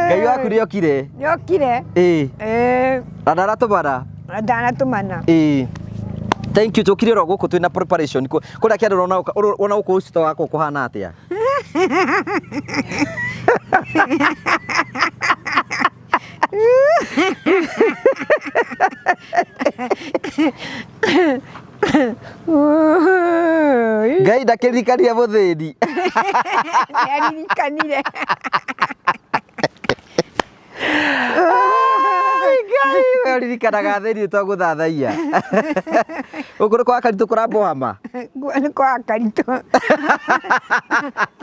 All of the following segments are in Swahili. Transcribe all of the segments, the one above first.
Ngai waku nĩ okire. Nĩ okire? Na ndaratũmana? Ndanatumana. Thank you, tukire ro guku twina preparation kuria kiandu ona guku ucito wako kuhana atia. Ngai ndakĩririkania mũthĩni. Nĩaririkanire. Ngai ũririkanaga thĩni twagũthathaia. Gũkũ nĩ kwa Karitũ kũrambohama? Nĩ kwa Karitũ.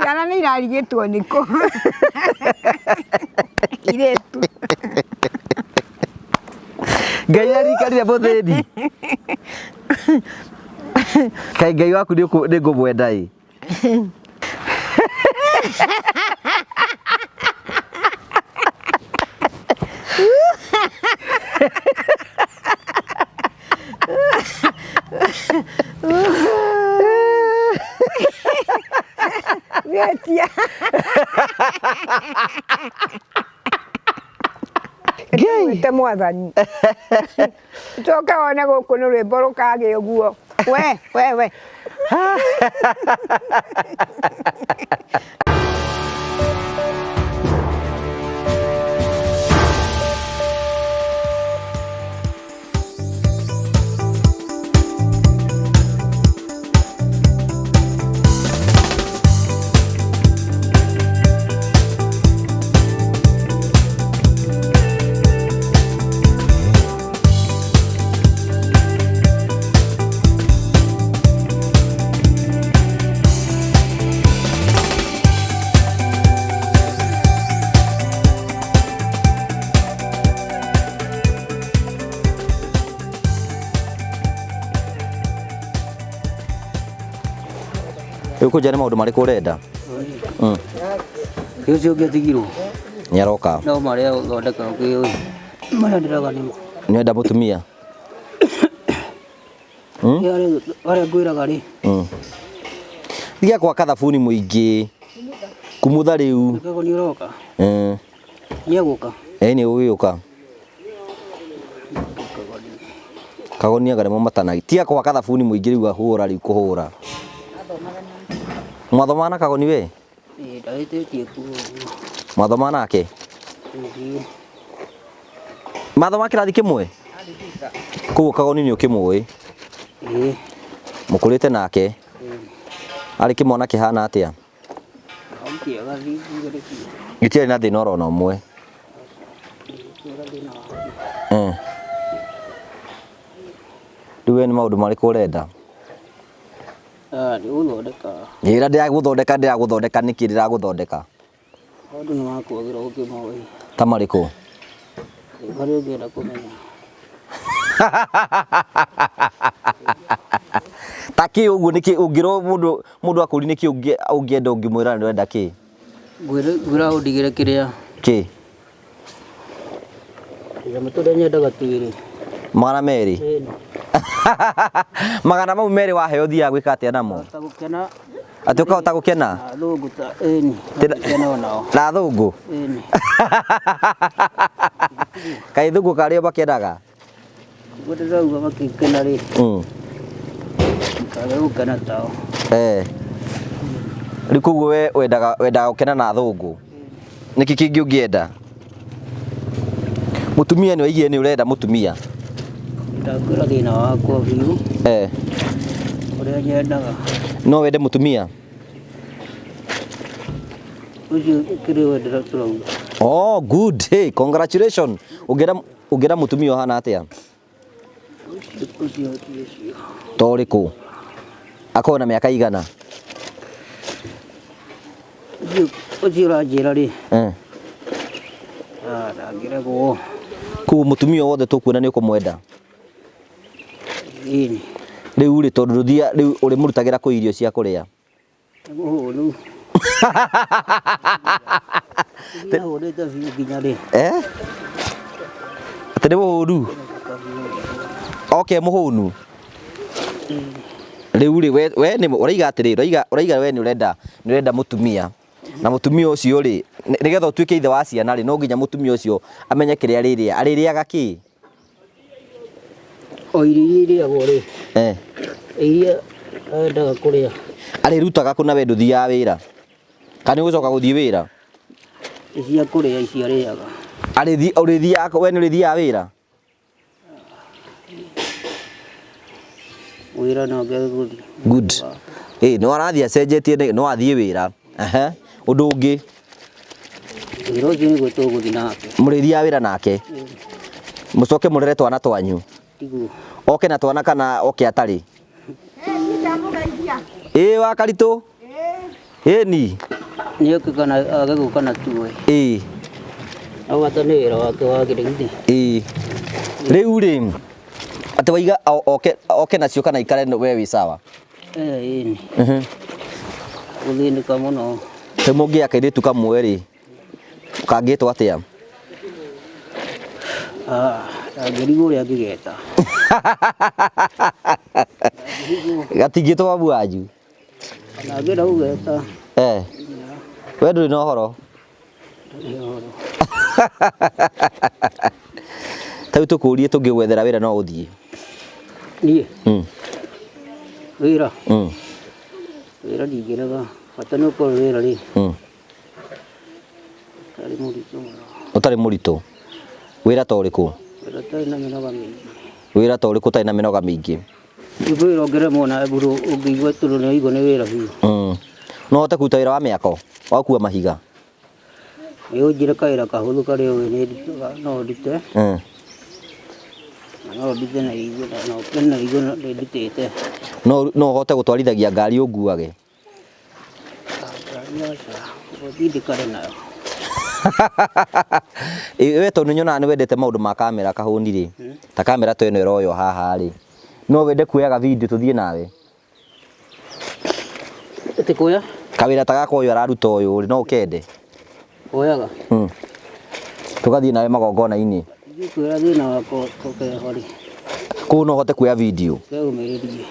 Ciana nĩ irarigĩtwo nĩkũ. Irĩtu. Ngai aririkanire mũthĩni. Kai Ngai waku nĩ ngũmwenda ĩ. Wetia. Ngai te mwathani. Coka wone gũkũ nĩ rwĩmbo rũkagĩa ũguo. We. Ũkũnja nĩ maũndũ marĩkũ ũrenda? Ũcio ũngĩ atigirwo. Nĩaroka. No marĩa ũthondeka ũkĩũĩ. Marĩa ndĩraga nĩ. Nĩwenda mũtumia? Arĩa ngwĩraga rĩ. Thiga kwa kathabuni mũingĩ. Kumutha rĩu. Kago nĩ ũroka. Nĩ agũka. Nĩ ũgĩũka. Kago nĩ agaremo matanagi. Tiga kwa kathabuni mũingĩ rĩu ahũra rĩu kũhũra. Mwathoma na Kago ni we? Ndahĩtĩtie kuo. Mwathoma nake? Mathoma kĩrathi kĩmwe? Koguo Kago nĩ ũkĩmũĩ? Mũkũrĩte nake? Arĩ kĩmwana kĩhana atĩa? Gĩtirĩ na thĩna oro na ũmwe? Rĩu we nĩ maũndũ marĩkũ ũrenda? Ndĩgũthondeka. Njĩra ndĩragũthondeka nĩkĩ ndĩragũthondeka? Maũndũ nĩ makwagĩra ũkĩmoĩ. Ta marĩkũ? Marĩa ũngĩenda kũmenya. Ta kĩ ũguo nĩkĩ ũngĩrwo mũndũ akũri nĩkĩ ũngĩenda ũngĩmwĩra nĩ ũrenda kĩ? Ngwĩra ũndigĩre kĩrĩa. Kĩ? Nyamũ tũrĩa nyendaga twĩrĩ. Magana merĩ? Magana mau merĩ waheo thiaga gwĩka atĩa namo? Gũkena. Atĩ ũkahota gũkena? Athũngũ ta ĩni. Gũkena onao. Na athũngũ? Ĩni. Kaĩ athũngũ karĩo makĩendaga? Gũtĩrauga makĩkena rĩ. Kaga gũkena tao. Rĩu koguo we wendaga gũkena na athũngũ? Nĩkĩ kĩngĩ ũngĩenda? Mũtumia nĩ waigire nĩ ũrenda mũtumia? Ndakwĩra thĩna wakwa biũ. Ũrĩa nyendaga. No wende mũtumia? Ũcio kĩrĩ wendera tũrauga. Oh, good. Hey, congratulations. Ũngĩenda mũtumia ũhana atĩa? Ũcio. Ta ũrĩkũ? Akorwo na mĩaka igana? Ũcio ũranjĩra rĩ. Ndangĩregwo. Koguo mũtumia wothe tũkuona nĩ ũkũmwenda? Ĩni. Rĩu rĩ tondũ rĩu ũrĩ mũrutagĩra kũ irio cia kũrĩa? Mũhũnu. Ndĩrahũrĩte biũ nginya rĩ. Atĩ nĩ mũhũnu? Okay, mũhũnu. Rĩu rĩ we nĩ ũraiga atĩrĩ, ũraiga we nĩ ũrenda mũtumia. na mutumia ucio ri nigetha utuike ithe wa ciana ri no nginya mutumia ucio amenye kiria aririaga ki o iria gore iria ndaga kuria arirutaga kuna we nduthiaga wira kana gucoka guthii wira cia kuria ici ariaga urithiaga we ni urithiaga wira wira no guthi good no arathia cenjetie no athie wira undu ungi iro jini gwetu guthi nake murithiaga wira nake mucoke murere twana twanyu tigu oke na twana kana oke atari wa Karitu ni nioke kana agaguka na tuwe awata nira wake wagirinde riu ri ati waiga oke nacio kana ikare we wi sawa ini uthindika muno te mungia kairitu kamwe ri kangitwo atia agirigo ria ngigeta gatingitwo babu wanju na ngira ugeta we nduri na horo tau tukurie tungigwethera wira no uthie nie wira wira ndigiraga bata no ko wira ri tari muritu utari muritu wira ta uriku wira tari na minoga mingi wira ta uriku tari na minoga mingi wira ngere mona buru ungigwa turu ne igo ne wira biu no hote kuruta wira wa miako wa kuwa mahiga yo njire kaira kahuthu kari we ne ndituga no ndite no ndite na igo no kena igo nditete no hote gutwarithagia ngari unguage ndikare nayo we to nyonaga ni wendete maundu ma kamera kahuni ri ta kamera to ino iroyo haha ri no wende kuoyaga video tuthie nawe ete kuya kawira ta gako uyu araruta uyu ri no ukende oyaga tugathie nawe magongona-ini kwira thina wako toke hori ku no hote kuoya video keumiridie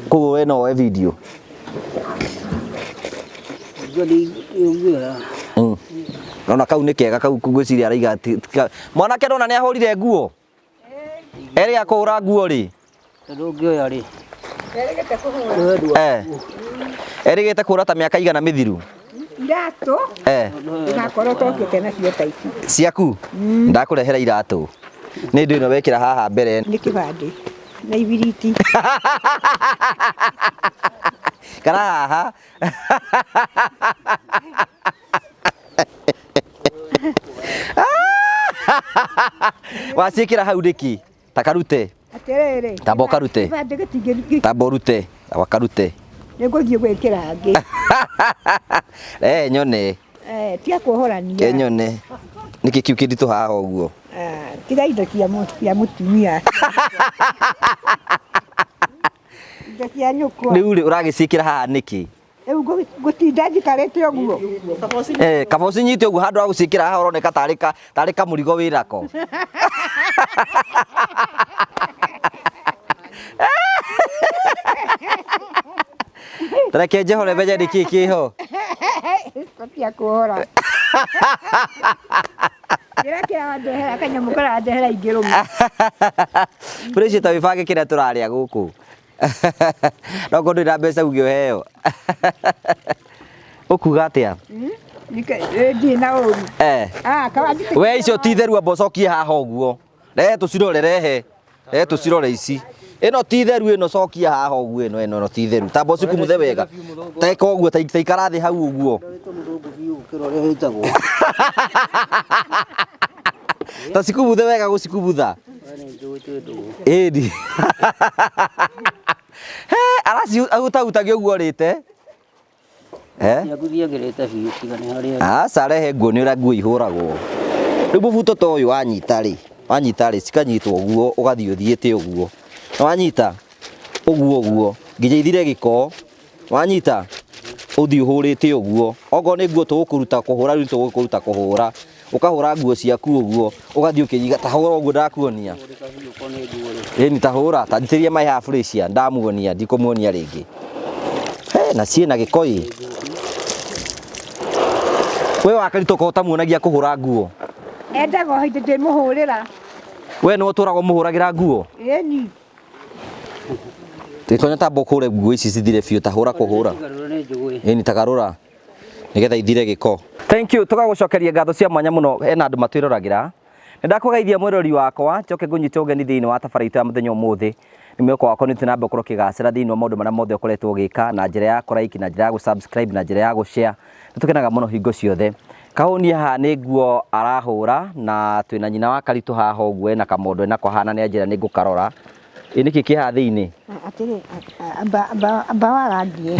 ku we no we video godi yungira nona kau ni kega kau kugwiciria araiga mwanake nona ni ahurire nguo eri akura nguo ri ndungioya ri erigite kura ta miaka igana mithiru iratu ngakorwo tokite nacio ta ici ciaku ndakurehera iratu ni ndu ino wekira haha mbere ni kibandi na ibiriti kana haha wacikira hau ndiki takarute atiriri tamba karute tamba urute wakarute niguthie gwikira hangi nyone tia kuhorania nyone niki kiu kinditu haha uguo tiga indo cia mutumia indo cia nyukwa riu ri uragicikira haha niki riu gutinda njikarite uguo kaboci nyite uguo handu ha gucikira haha uroneka tarĩ kamũrigo wĩrako tareke njehore menye nĩkĩ kĩho tia kuhora ndehera kanyamu karandehera ingĩ rũmu Precious ta wĩbange kĩrĩa tũrarĩa gũkũ no ngorwo ndĩna mbeca ũngĩoheo ũkuga atĩa ndirĩ na ũru we icio ti theru amba ũcokie haha ũguo rehe tũcirore rehe tũcirore ici ĩno ti theru ĩno cokia haha ũguo ĩno ti theru tamba ũcikumuthe wega teka ũguo ta ikara thĩ hau ũguo ta cikumuthe wega gũcikumutha ĩni araciutautagia ũguo rĩte aca rehe nguo nĩ ũrĩa nguo ihũragwo rĩu mũbuto ta ũyũ wanyita rĩ cikanyitwo ũguo ũgathiĩ ũthiĩte ũguo wanyita ũguo nginya ithire gĩko wanyita ũthiĩ ũhũrĩte ũguo okorwo nĩ nguo tũgũkũruta kũhũra rĩu tũgũkũruta kũhũra ũkahũra nguo ciaku ũguo ũgathiĩ ũkĩnyiga ta hũra ũguo ndakuonia ĩni ta hũra ta njitĩrĩrie maĩ haha Precious ndamuonia ndikũmuonia rĩngĩ na ciĩ na gĩko we wa Karito ko tamuonagia kuhura nguo endaga hĩndĩ ndĩmũhũrĩra we no tũrago mũhũragira nguo ĩni tikonya tambo kure nguo ici cithire biũ ta hũra kuhura ĩni tagarũra nigetha ithire gĩko. Thank you tugagucokeria ngatho cia mwanya muno ena andu matwĩroragira nĩndakũgeithia mwĩrori wakwa njoke ngũnyite ũgeni thĩinĩ wa tabarĩra ya mũthenya ũmũthĩ nĩ mwĩko wakwa nĩtũnamba ũkorwo kĩgacĩra thĩinĩ wa maũndũ marĩa mothe ũkoretwo ũgĩka na njĩra ya kũraiki na njĩra ya gũsubscribe na njĩra ya gũshare nĩtũkenaga mũno hingo ciothe. Kahũni haha nĩ nguo arahũra na twĩna nyina wa Karitũ haha ũguo ena kamondo nako hana nĩ anjĩra nĩ ngũkarora nĩkĩ kĩ haha thĩinĩ atĩrĩ amba warangie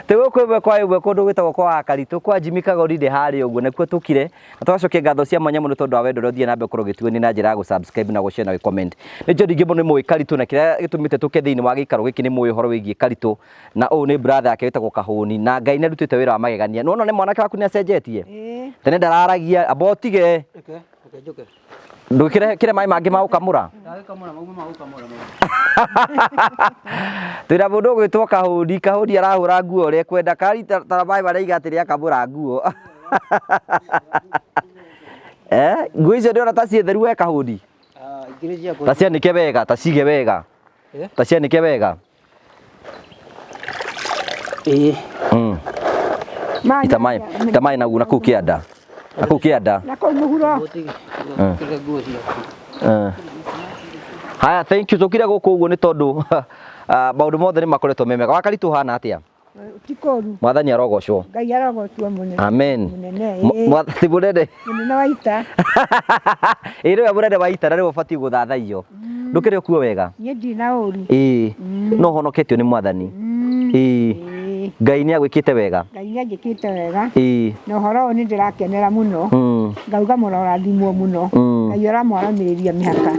tegũkwĩbwe kwaĩbwe kũndũ gwĩtagwo kwa Karitũ kwa Jimmy Kagoride harĩ ũguo nĩkuo tũkire na tũgacokia ngatho cia mwanya mũno tondũ wa wendo ũrĩa ũthiĩ na mbere kũrwo gĩtuĩni na njĩra ya gũsubscribe na gũshare na gũcomment. Nĩ John Ngĩmbo nĩ mũĩ Karitũ na kĩrĩa gĩtũmĩte tũke thĩinĩ wa gĩikaro gĩkĩ nĩ mũĩ ũhoro wĩgiĩ Karitũ na ũũ nĩ brother yake wĩtagwo Kahũni na Ngai nĩ arutĩte wĩra wa magegania. Nĩwona nĩ mwanake waku nĩ acenjetie tene ndararagia amba ũtige ndũkĩre maĩ mangĩ ma gũkamũra twĩra mũndũ ũgwĩtwo Kahũni arahũra nguo ũrĩa kwenda kari tara maĩ marĩa igatĩrĩa akamũra nguo nguo icio ndĩrona ta ciĩ theru we Kahũni ta cianĩke wega ta cige wega ta cianĩke wega ita maĩ naguo na kũu kĩanda na kũu kĩanda na kũu mũhuro haya thank you tũkire gũkũ ũguo nĩ tondũ maũndũ mothe nĩ makoretwo me mega. Wa Karitũ hana atĩa tikoru mwathani arogocwo Ngai arogocwo mũnene amen mwathani mũnene mũnene wa ita rĩu mũnene wa ita na rĩu ũbatiĩ gũthathaio ndũkĩrĩ kuo wega niĩ ndina ũru no honoketio nĩ mwathani Ngai nĩ agwĩkĩte wega Ngai nĩ agĩkĩte wega na ũhoro ũyũ nĩ ndĩrakenera mũno ngauga mũrorathimwo mũno Ngai ũramwaramĩrĩria mĩhaka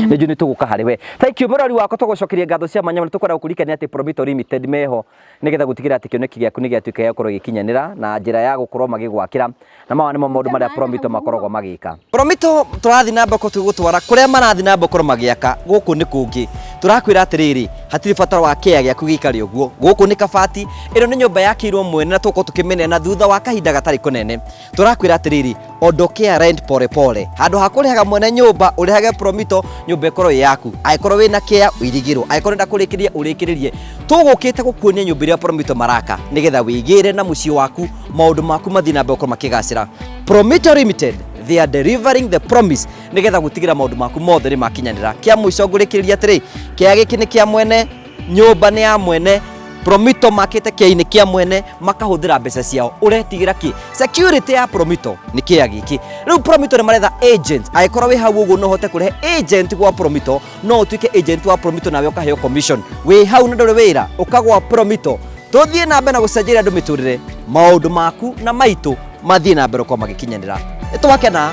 nĩnjũ nĩ tũgũka harĩ we. Thank you mũrori wakwa tũgũcokeria ngatho cia mwanya mũno tũkwenda gũkũririkania atĩ Promito Limited meho nĩgetha gũtigĩrĩra atĩ kĩoneki gĩaku nĩ gĩatuĩka gĩa gũkorwo gĩkinyanĩra na njĩra ya gũkorwo magĩgwakĩra na maya nĩmo maũndũ marĩa Promito makoragwo magĩka. Promito tũrathiĩ na mbere tũgũtwara kũrĩa marathiĩ na mbere gũkorwo magĩaka gũkũ nĩ kũngĩ tũrakwĩra atĩrĩrĩ hatirĩ bata wa kĩaya gĩaku gĩikare ũguo gũkũ nĩ kabati ĩno nĩ nyũmba yakĩirwo mwene na tũkorwo tũkĩmĩnena thutha wa kahinda gatarĩ kũnene. Tũrakwĩra atĩrĩrĩ ondokea rent pole pole handũ ha kũrĩhaga mwene nyũmba ũrĩhage Promito nyũmba ĩkorwo ĩ yaku angĩkorwo wĩna kĩaya ũirigĩrwo angĩkorwo ndenda kũrĩkĩria ũrĩkĩrĩrie. Tũgũkĩte gũkuonia nyũmba ĩrĩa Promito maraka nĩgetha wĩigĩre na mũciĩ waku maũndũ maku mathiĩ na mbere gũkorwo makĩgacĩra. Promito Limited they are delivering the promise nĩgetha gũtigĩra maũndũ maku mothe nĩ makinyanĩra. Kĩa mũico ngũrĩkĩrĩria atĩrĩ kĩaya gĩkĩ nĩ kĩa mwene nyũmba nĩ ya mwene Promito makĩte kĩainĩ kĩa mwene makahũthĩra mbeca ciao ũretigĩra kĩ security ya Promito nĩ kĩaya gĩkĩ. Rĩu Promito nĩ maretha agent angĩkorwo wĩ hau ũguo no ũhote kũrehe agent gwa Promito no ũtuĩke agent wa Promito nawe ũkaheo commission wĩ hau na ndũrĩ wĩra ũkagwa Promito. Tũthiĩ na mbere na gũcenjeria andũ mĩtũrĩre maũndũ maku na maitũ mathiĩ na mbere gũkorwo magĩkinyanĩra. Nĩtwakena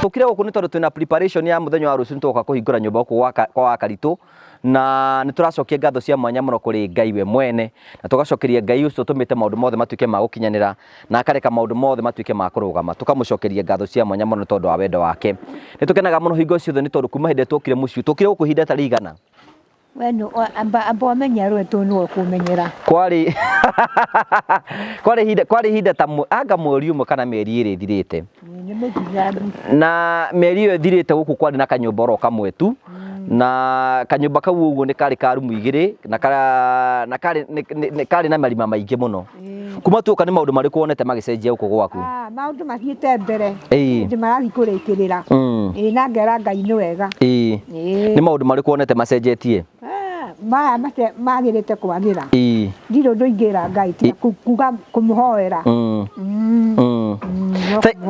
tũkire gũkũ nĩ tondũ twĩna preparation ya mũthenya wa rũciũ nĩtũgoka kũhingũra nyũmba gũkũ kwa Karitũ na nĩtũracokia ngatho cia mwanya mũno kũrĩ Ngai we mwene na tũgacokeria Ngai ũcio tũmĩte maũndũ mothe matuĩke ma gũkinyanĩra na akareka maũndũ mothe matuĩke ma kũrũgama tũkamũcokeria ngatho cia mwanya mũno tondũ wa wendo wake. Nĩtũkenaga mũno hingo ciothe nĩ tondũ kuma hĩndĩ tũkire mũciĩ tũkire gũkũ ihinda ta rĩigana weno amba wamenya rwetu nĩ ũkũmenyera kwarĩ ihinda ta anga mweri ũmwe kana mĩeri ĩrĩ ĩthirĩte nĩ mũthigari na mĩeri ĩyo ĩthirĩte gũkũ kwarĩ na kanyũmba oro kamwe tu na kanyũmba kau ũguo nĩ karĩ ka rumu igĩrĩ na karĩ na marima maingĩ mũno. Kuma tuoka nĩ maũndũ marĩkũ wonete magĩcenjia gũkũ gwaku? Maũndũ mathiĩte mbere ndĩ marathiĩ kũrĩkĩrĩra na ngera Ngai nĩ wega. Nĩ maũndũ marĩkũ wonete macenjetie? Maya magĩrĩte kwagĩra ndirĩ ũndũ ingĩra Ngai tiga kuga kũmũhoera.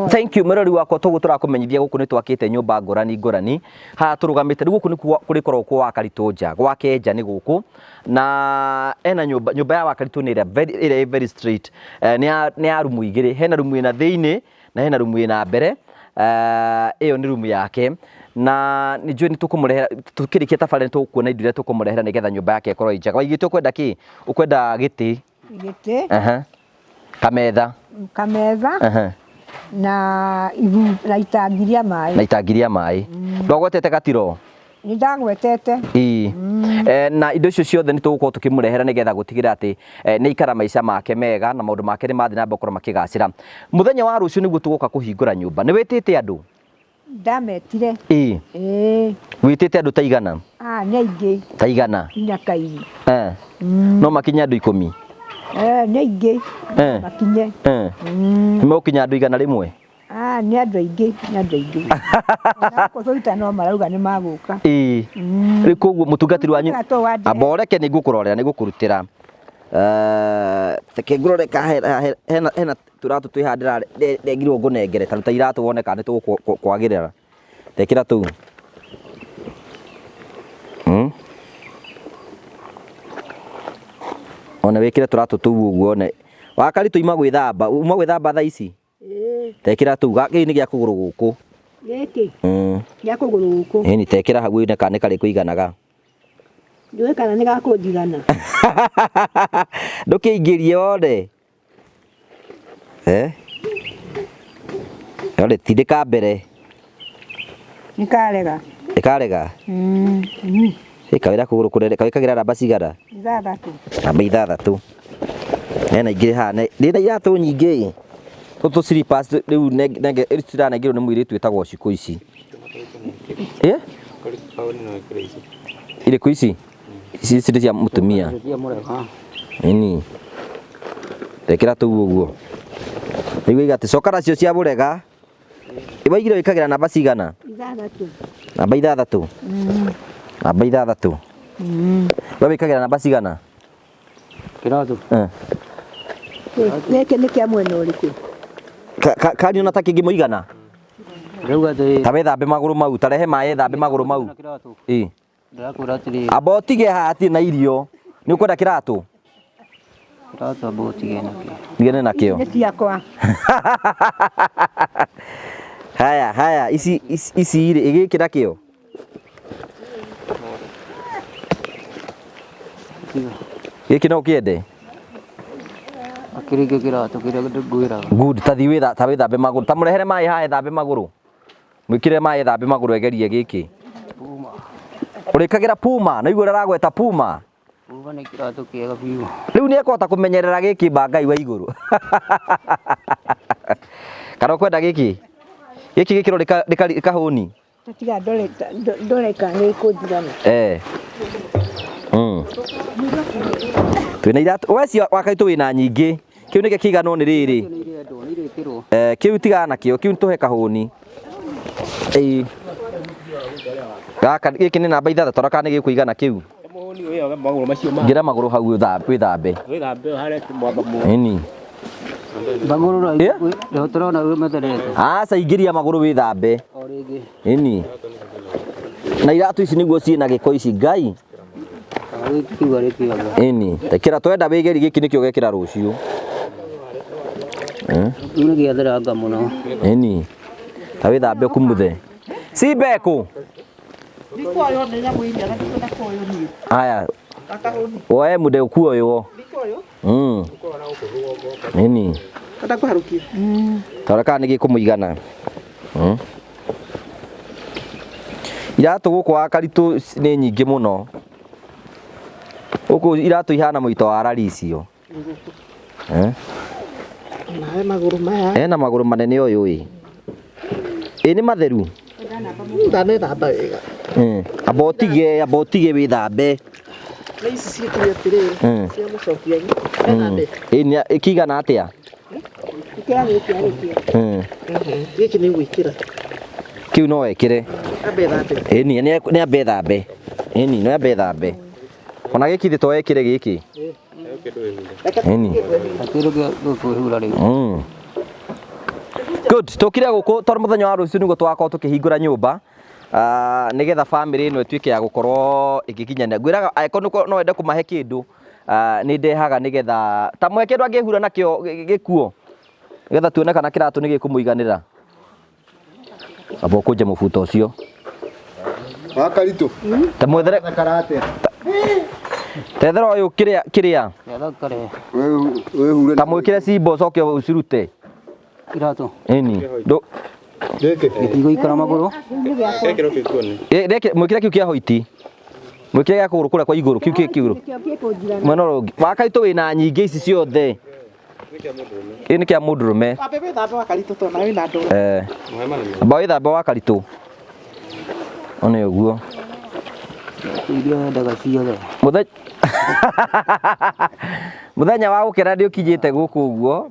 Thank you mũrori wakwa tũrakũmenyithia gũkũ nĩ twakĩte nyũmba ngũrani haha tũrũgamĩte rĩu gũkũ nĩ kũrĩkorwo kwa Karitũ nja gwake nja nĩ gũkũ na ena nyũmba ya Karitũ nĩ ĩrĩa very straight nĩ ya rumu igĩrĩ hena rumu ĩna thĩinĩ na hena rumu ĩna mbere ĩyo nĩ rumu yake na nĩnjũĩ nĩ tũkũmũrehera tũkĩrĩkia tabarĩra tũkuona indo iria tũkũmũrehera nĩgetha nyũmba yake ĩkorwo ĩ njega. Waigĩte ũkwenda kĩ? Ũkwenda gĩtĩ kametha na itangi rĩa maĩ ndwagwetete gatiro Nĩ ndagwetete. Na indo icio ciothe nĩ tũgũkorwo tũkĩmũrehera nĩgetha gũtigĩrĩra atĩ nĩ ikara maica make mega na maũndũ make nĩ mathiĩ na mbere gũkorwo makĩgacĩra. Mũthenya wa rũciũ nĩguo tũgoka kũhingũra nyũmba. Nĩ wĩtĩte andũ? Ndametire. Wĩtĩte andũ ta igana? Nĩ aingĩ. Ta igana? Nyakairi. No makinye andũ 10? Nĩ aingĩ makinye. Nĩ megũkinya andũ igana rĩmwe? Nĩ andũ aingĩ, nĩ andũ aingĩ. Kũruta no marauga nĩ magũka. Rĩu koguo mũtungatĩri wanyu amba ũreke nĩ ngũkũrorera, nĩ ngũkũrutĩra. Reke ngũrore kana hena tũratũ twĩ haha ndĩragĩrwo ngũnengere, ta ruta iratũ wone kana nĩ tũgũkwagĩrĩra. Tekĩra tũu. Ona wĩkĩre tũratũ tũu ũguo one. Wakaritũ ima gwĩthamba, uma gwĩthamba thaa ici? Tekĩra tũu, gakĩ nĩ gĩa kũgũrũ gũkũ. Gĩkĩ? Gĩa kũgũrũ gũkũ. Ĩni tekĩra hau one kana nĩ karĩ kũiganaga. Ndiũĩ kana nĩ gakũnjigana. Ndũkĩingĩrie wone. Yone tindĩka mbere. Nĩkarega. Ĩkarega? Kawĩra kũgũrũ kũnene, kawĩkagĩra namba cigana? 6. Namba 6. Hena ingĩ haha, ndĩna iratũ nyingĩ. Tũtũ slippers rĩu ciranengerwo nĩ mũirĩtu wĩtagwo Cikũ ici. Irĩkũ ici? Ici cirĩ cia mũtumia. Ĩni. Tekĩra tũu ũguo. Nĩguo igatĩ coka nacio cia mũrega. Iwaigire wĩkagĩra namba cigana? 6. Namba 6. Namba 6. We wĩkagĩra namba cigana? Kĩratũ. Gĩkĩ nĩ kĩa mwena ũrĩkũ? Kani ona ta kĩngĩ mũigana? Rĩu atĩ ta wethambe magũrũ mau, ta rehe maĩ thambe magũrũ mau. Ndĩrakwĩra atĩrĩ. Amba ũtige haha hatirĩ na irio. Nĩ ũkwenda kĩratũ? Kĩratũ amba ũtige nakĩo. Ndigane nakĩo. Nĩ ciakwa. Haya, ici gĩkĩ nakĩo? Gĩkĩ no kĩende? Akĩrĩkio kĩratũ kĩrĩa ngwĩraga. Good, ta wĩthambe magũrũ. Ta mũrehere maĩ haha ethambe magũrũ. Mwĩkĩre maĩ ethambe magũrũ egerie gĩkĩ. Puma. Ũrĩkagĩra Puma, na igũrũ aragweta Puma. Puma nĩ kĩratũ kĩega biũ. Rĩu nĩ ekũhota kũmenyerera gĩkĩ Ngai wa igũrũ. Kana ũkwenda gĩkĩ? Gĩkĩ gĩkĩro nĩ kahũni. Tiga ndore kana nĩ kũnjigana. Twĩna iratũ, wecio wakaitũ wĩna nyingĩ. Kĩu nĩkĩo kĩiganwo nĩ rĩrĩ. Kĩu tigana nakĩo, kĩu tũhe kahũni. Gaka gĩkĩ nĩ namba 6, tondũ kana nĩ gĩkũigana kĩu. Ngĩra magũrũ hau wĩthambe. Ĩni. Magũrũ rĩu tũrona ũmeterete. Aca ingĩria magũrũ wĩthambe. Ĩni. Na iratũ ici nĩguo ciĩna gĩko ici Ngai. Ĩni. Tekĩra twenda wĩgeri gĩkĩ nĩkĩo gekĩra rũciũ. Nĩ gĩathiranga mũno. Ĩni. Ta wĩthambe ũkumuthe. Cimbekũ? Aya. Woe mude ukuoyo. Ĩni. Tara kana nĩ gĩkũmũigana. Iratũ gũkũ wa karitũ nĩ nyingĩ mũno. Gũkũ iratũ ihana mũito wa rari icio. Magũrũ maya. Ena magũrũ manene ũyũ ĩ. Nĩ matheru. Ndanethamba wega. Amba ũtige wĩthambe. Na ici ciĩtire atĩrĩ cia mũcokia ĩni ĩkĩigana atĩa? Gĩkĩ nĩ gwĩkĩra. Kĩu no wekĩre. Ambe thambe. Ĩni nĩ ambe thambe. Ĩni no ambe thambe. Ona gĩkĩ thĩ to wekĩre gĩkĩ. Ĩni. Good, tũkire gũkũ tondũ mũthenya wa rũciũ nĩguo twakorwo tũkĩhingũra nyũmba. Nĩgetha family ĩno ĩtuĩke ya gũkorwo ĩgĩkinyanĩra. Ngwĩraga angĩkorwo no wende kũmahe kĩndũ nĩ ndehaga nĩgetha ta mwe kĩndũ angĩhura nakĩo gĩkuo. Nĩgetha tuone kana kĩratũ nĩ gĩkũmũiganĩra. Amba ũkũnje mũbuto ũcio. Wa karitũ. Ta mwethere karate. Tethera ũyũ kĩrĩa. Wehure. Ta mwĩkĩre cimbo ũcoke ũcirute. Kĩratũ. Ĩni. Gĩkĩ. Gĩtigo ikara magũrũ. Gĩkĩro kĩkuoni. Reke mwĩkĩre kiu kĩa hoiti. Mwĩkĩre gĩa kũgũrũ kũrĩa kwa igũrũ kiu kĩgũrũ. Mwena ũrĩa ũngĩ. Wakaitũ wĩna nyingĩ ici ciothe. Ĩĩ nĩ kĩa mũndũrũme. Wambe wĩthambe wakaritũ tondũ nawe wĩna ndũrũ. Amba wĩthambe wakaritũ. One ũguo. Iria wendaga ciothe. Mũthenya wa gũkena nĩ ũkinyĩte gũkũ ũguo.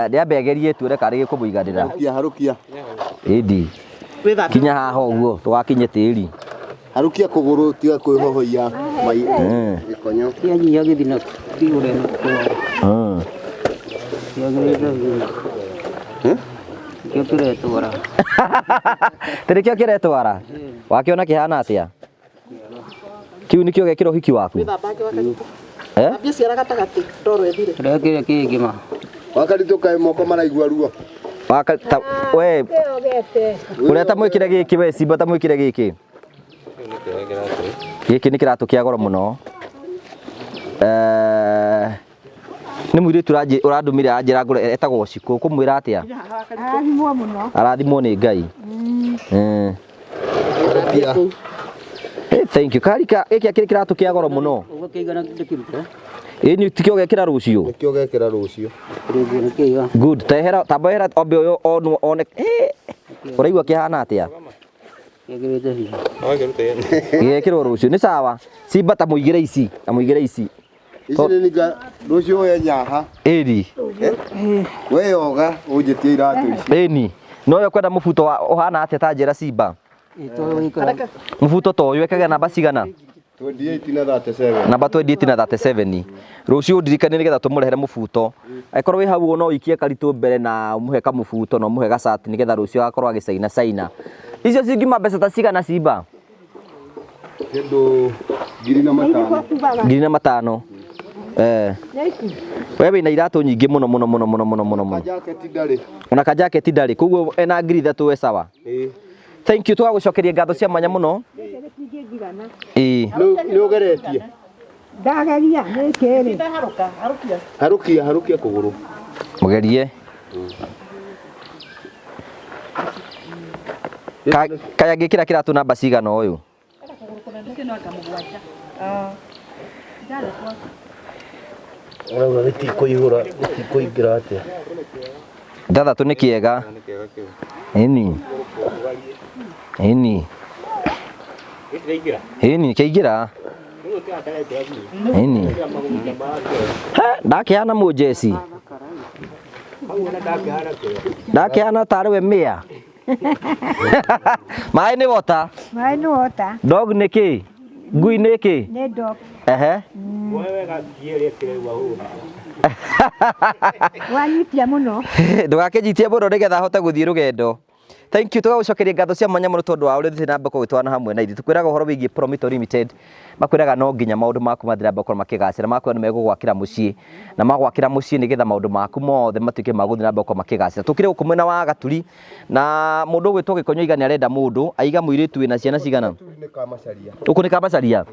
Ndĩambe agerie tuone kana gĩkũmũiganĩra. Harukia. Ĩndi. Kinya haha ũguo tũgakinye tĩri. Harukia kũgũrũ tiga kwĩhohoia gĩkonyo. Kĩanyia gĩthina kĩgũre na kũgũra. Kĩo kĩretwara. Tĩrĩkĩo kĩretwara. Wakĩona kĩhana atĩa? Kiu nĩkĩo gĩkĩra ũhiki waku. Wĩthambange wakaritũ. Thambia ciara gatagatĩ ndoro ethire. Kĩrĩa kĩngĩ ma. Wakaritũ kaĩ moko maraigua ruo. We ũrĩa ta mwĩkĩre gĩkĩ we Simba ta mwĩkĩre gĩkĩ. Gĩkĩ nĩ kĩratũ kĩa goro mũno. Nĩ mũirĩtu ũrandũmire anjĩra ngũre etagwo Cikũ kũmwĩra atĩa? Arathimwo mũno. Arathimwo nĩ Ngai. Thank you. Karika gĩkĩ kĩrĩ kĩratũ kĩa goro mũno. Ũguo kĩigana ndĩkĩrute. Ĩĩ tikio gĩkĩra rũciũ. Nĩkĩo gekĩra rũciũ. Rĩngĩ nĩ kĩiga. Good. Tambahera ombe ũyũ one. Ũraigua kĩhana atĩa? Kĩgĩrĩte hihi. Gĩkĩrwo rũciũ nĩ sawa. Simba ta mũigĩre ici. Ici nĩ ninga rũciũ we nyaha. Ĩri. We yoga ũnjĩtie iratũ ici. Ĩni. No yo kwenda mũbuto ũhana atĩa ta njĩra Simba? Mũbuto to ũyũ ekaga namba cigana? 28 na 37. Namba 28 na 37. Rũciũ ndirikanie nĩgetha tũmũrehere mũbuto. Angĩkorwo wĩ hau no ũikie karitũ mbere na ũmũhe kamũbuto na ũmũhe gacati nĩgetha rũciũ agakorwo agĩcaina. Icio cingiuma mbeca ta cigana Simba? Kĩndũ 5,000. 5,000. We wĩna iratũ nyingĩ mũno. Jacket ndarĩ. Ona ka jacket ndarĩ. Koguo ena 3,000 we sawa. Thank you twagũcokeria ngatho cia mwanya mũno. Nĩ ũgeretie. Ndageria nĩ kĩrĩ. Harukia kũgũrũ. Mũgerie. Kaya ngĩkĩra kĩratũ namba cigana ũyũ? Ũrauga gĩtikũihũra, gĩtikũingĩra atĩa? 6 nĩ kĩega. Ĩni. Kĩaingĩra. Ĩni. Ndakĩhana mũjeci. Ndakĩhana tarĩ we mĩa. Maĩ nĩ wota. Maĩ nĩ wota. Dog nĩ kĩ? Ngui nĩ kĩ? Nĩ dog. Wanyitia mũno. Ndũgakĩnyitie mũno nĩgetha ahote gũthiĩ rũgendo. Thank you tũgagũcokeria ngatho cia mwanya mũno tondũ wa ũrĩa thĩna namba kũgĩtwana hamwe na ithuĩ. Tũkwĩraga ũhoro wĩgiĩ Prometo Limited. Makwĩraga no nginya maũndũ maku mathira gũkorwo makĩgacĩra. Makwĩra nĩ megũgwakĩra mũciĩ na magwakĩra mũciĩ nĩgetha maũndũ maku mothe matuĩke ma gũthiĩ na mbere gũkorwo makĩgacĩra. Tũkĩrĩ gũkũ mwena wa Gaturi na mũndũ ũgwĩtwo Gĩkonyo Iga nĩ arenda mũndũ aiga mũirĩtu wĩna ciana cigana? Gũkũ nĩ Kamacaria.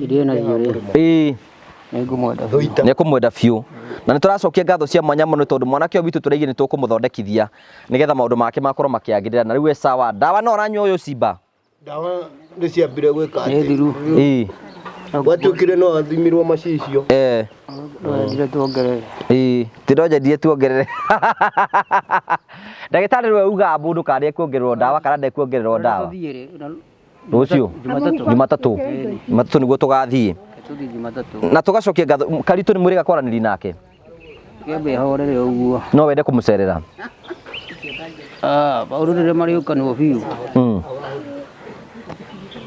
Iria na hiyo Ĩĩ. Nĩngũmwenda biũ. Na nĩtũracokia ngatho cia mwanya mũno tondũ mwanake ũyũ witũ tũraigire nĩ tũkũmũthondekithia nĩgetha maũndũ make makorwo makĩagĩrĩra. Na rĩu we sawa. Ndawa no ũranyua ũyũ Simba? Ndawa nĩ ciambire gwĩka nĩ thiru. Ĩĩ. Gwatuĩkire no athimirwo macicio. Ndire tuongerere. Ĩĩ. Ndĩronjendie tuongerere. Ndagĩtarĩ we uga mũndũ kana ekuongererwo ndawa kana ndekuongererwo ndawa. Rũciũ Jumatatũ nĩguo tũgathiĩ. Na tũgacokia ngatho Karitũ nĩ mwĩrĩga kwaranĩria nake. Kĩambe ahorere ũguo. No wende kũmũcerera. Maũndũ marĩ ũkanu biũ.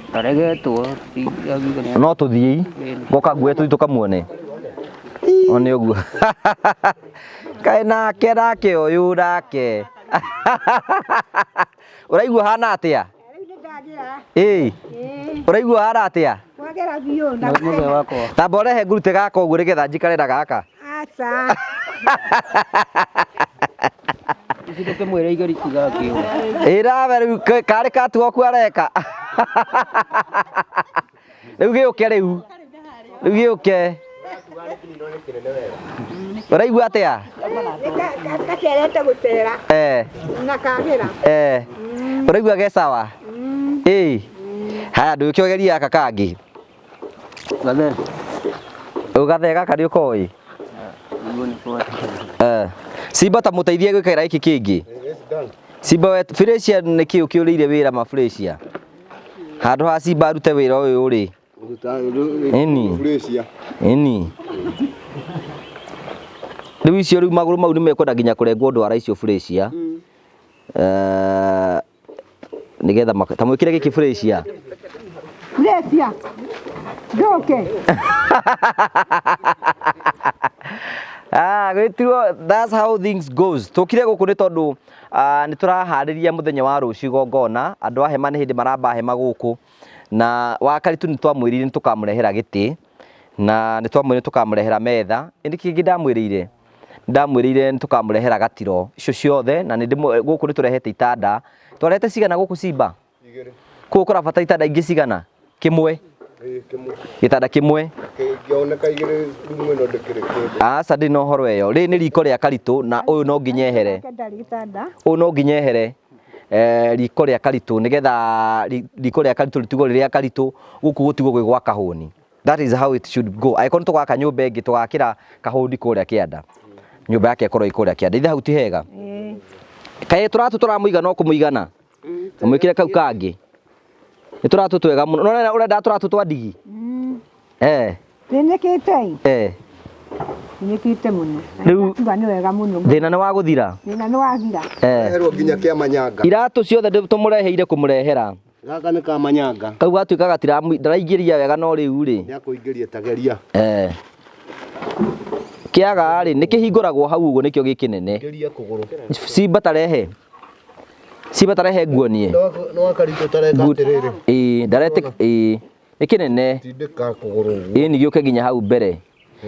Ndaregetwo. No tũthiĩ ngoka nguoye tũthiĩ tũkamuone. One ũguo. Kaĩ nake ũyũ nake. Ũraigua hana atĩa? Ĩĩ. Ũraigua hana atĩa? Wagera biũ na Mũthee wakwa. Tamba ũrehe ngurute gaka ũguo nĩgetha njikare na gaka. aca. Icitoke mwĩre igari tiga kĩo. Ĩra rĩu karĩ katuoku areka. Rĩu gĩũke. Uraigua atia? Gakerete gutera. Na kagera. Uraigua ge sawa? Haya ndukiogeria aka kangi. Gathe. Ugathega kari ukoi. Simba ta muteithie gwikira iki kingi. Simba we Felicia niki ukiurire wira ma Felicia. Handu ha Simba rute wira uyu ri. Eni. Riu icio riu maguru mau nimekwenda nginya kurengwo ndwara icio Felicia. Nigetha tamwikire giki Felicia. Felicia. Ndoke. Gwitwo that's how things goes. Tukire guku ni tondu ni turahariria muthenya wa rucio gongona, andu a hema ni hindi maramba hema guku na wakaritu ni twamwirire tukamurehera giti na ni twamwirire tukamurehera metha. Indi kingi ndamwirire ni tukamurehera gatiro icio ciothe na ni guku ni turehete itanda. Twarehete cigana guku Simba? Ku kurabata itanda ingi cigana? Kimwe. Gitanda kimwe kioneka igire rumwe no ndekireke asa ndi no horo eyo ri ni riko ria karitu na uyu no nginyehere uyu no nginyehere riko ria karitu nigetha riko ria karitu ritugo ria karitu guku gutigo gwi gwa kahuni. That is how it should go. Aikon to gwaka nyumba ingi tugakira kahuni kuria kianda nyumba yake korwo ikuria kianda ithe hauti hega kae turamuiga no kumuigana umwikire kau kangi ni turatu twega muno no urenda turatu twa ndigi Ninekite nikite muno riu ni wega muno thina ni wa guthira thina ni wathira herwo nginya kia manyanga iratu ciothe tumureheire kumurehera gaka ni ka manyanga kau gatuika gatira ndaraingiria wega no riu ri ni akuingiria tageria kiaga ri nikihinguragwo hau uguo nikio gikinene ngeria kuguru Simba tarehe nguonie no akarito tareka atiriri ndarete nikinene tindika kuguru ni gioke nginya hau mbere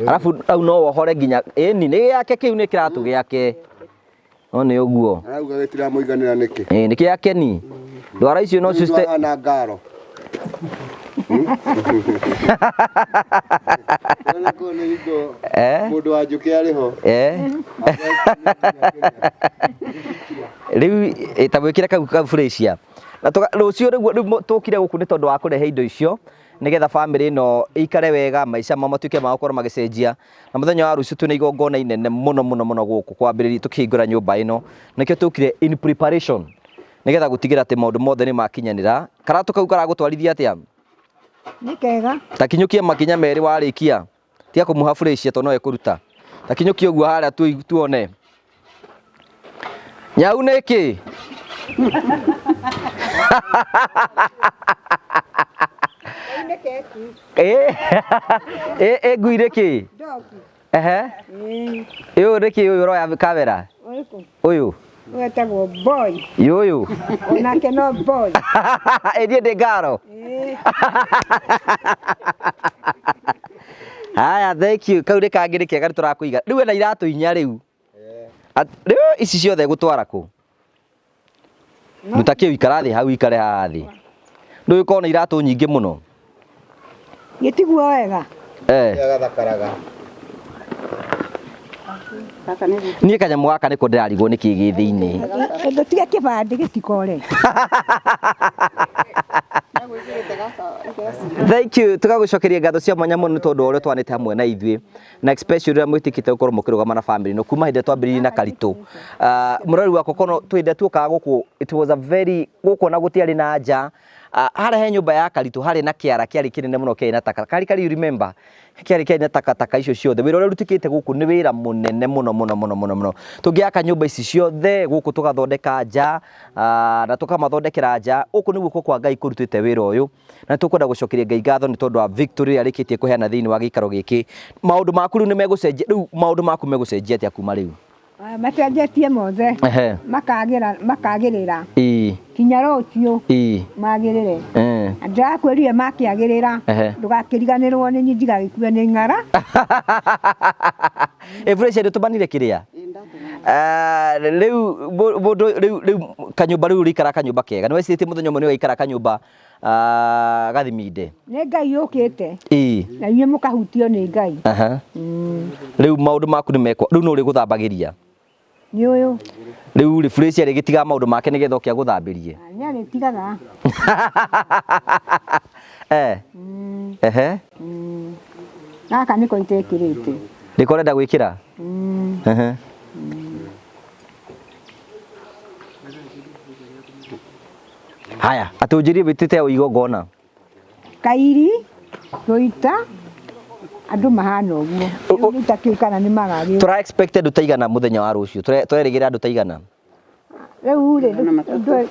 alafu au no wohore nginya ni giake kiu ni kiratu giake one uguo arauga gitira muiganira niki ni giake ni ndwara icio no sister ana ngaro mundu wa njuki ariho riu itabwikira kau Felicia na rucio riu tukire guku ni tondu wa kurehe indo icio nigetha family no ikare wega maica mamatuike ma gukorwo magicenjia na muthenya wa rucio twina igongona inene muno guku kwambiriria tukihingura nyumba ino nikio tukire in preparation nigetha gutigira ati maundu mothe ni makinyanira karatu kau karagutwarithia atia nikega takinyukie makinya meri warikia tia kumuha Felicia to no ekuruta takinyukie uguo haria tuone nyau niki nguire ki uyu riki uyu roya kamera uyu wetagwo boy yuyu onake no boy edie de garo haya thank you kau ri kangiri kega turakuiga riu na iratu inya riu riu ici ciothe gutwara ku nutakie wikara thi hau ikare haha thi ndu ikona iratu nyingi muno gitiguo wega gathakaraga nie kanyamu gaka niko ndirarigwo niki gi thiini ndo tiga kibandi gitikore thank you tugagucokeria ngatho cia mwanya muno tondu ore twanite hamwe na ithui na especially ria mwitikite gukorwo mukirugama na family no kuma hinde twambiririe na karitu murori wako kono twinde tukaga guku it was a very guku na gutiari na nja hare he nyumba ya karitu hare na kiara kiari kinene muno kiari na taka kari you remember kiari na taka icio ciothe wira uri rutikite guku ni wira munene muno tungiaka nyumba ici ciothe guku tugathondeka nja na tukamathondekera nja uku ni guko kwa Ngai kurutite wira uyu na tukwenda gucokeria Ngai ngatho ni tondu wa victory arikitie kuheana thiini wa gikaro giki maundu maku ni megucenjia riu maundu maku megucenjia atia kuma riu matejetie mothe makagirira kinya rucio magirire ndakwirire makiagirira ndugakiriganirwo ni ndigagikue ni ng'ara Felicia ndutumanire kiria riu kanyumba riu rikara kanyumba kega niwe citi muthenya umwe ni waikara kanyumba gathiminde nĩ Ngai yũkĩte na ĩ inyuĩ mũkahutio nĩ Ngai. aha rĩu maũndũ maku nĩ mekwo rĩu nũ ũrĩgũthambagĩria Nĩ ũyũ rĩu refresh arĩgĩtiga maũndũ make nĩgetha ũkĩa gũthambĩrie nĩ arĩtigaga. ehe Gaka nĩko itekĩrĩte. rĩko ũrenda gwĩkĩra ehe haya atũnjĩrie wĩtĩte o igongona Kairi Rũita andũ mahana ũguo. Rĩu itakĩũĩ kana nĩ magagĩ. tũra expect andũ taigana mũthenya wa rũciũ tũrerĩgĩra andũ taigana Rĩu rĩ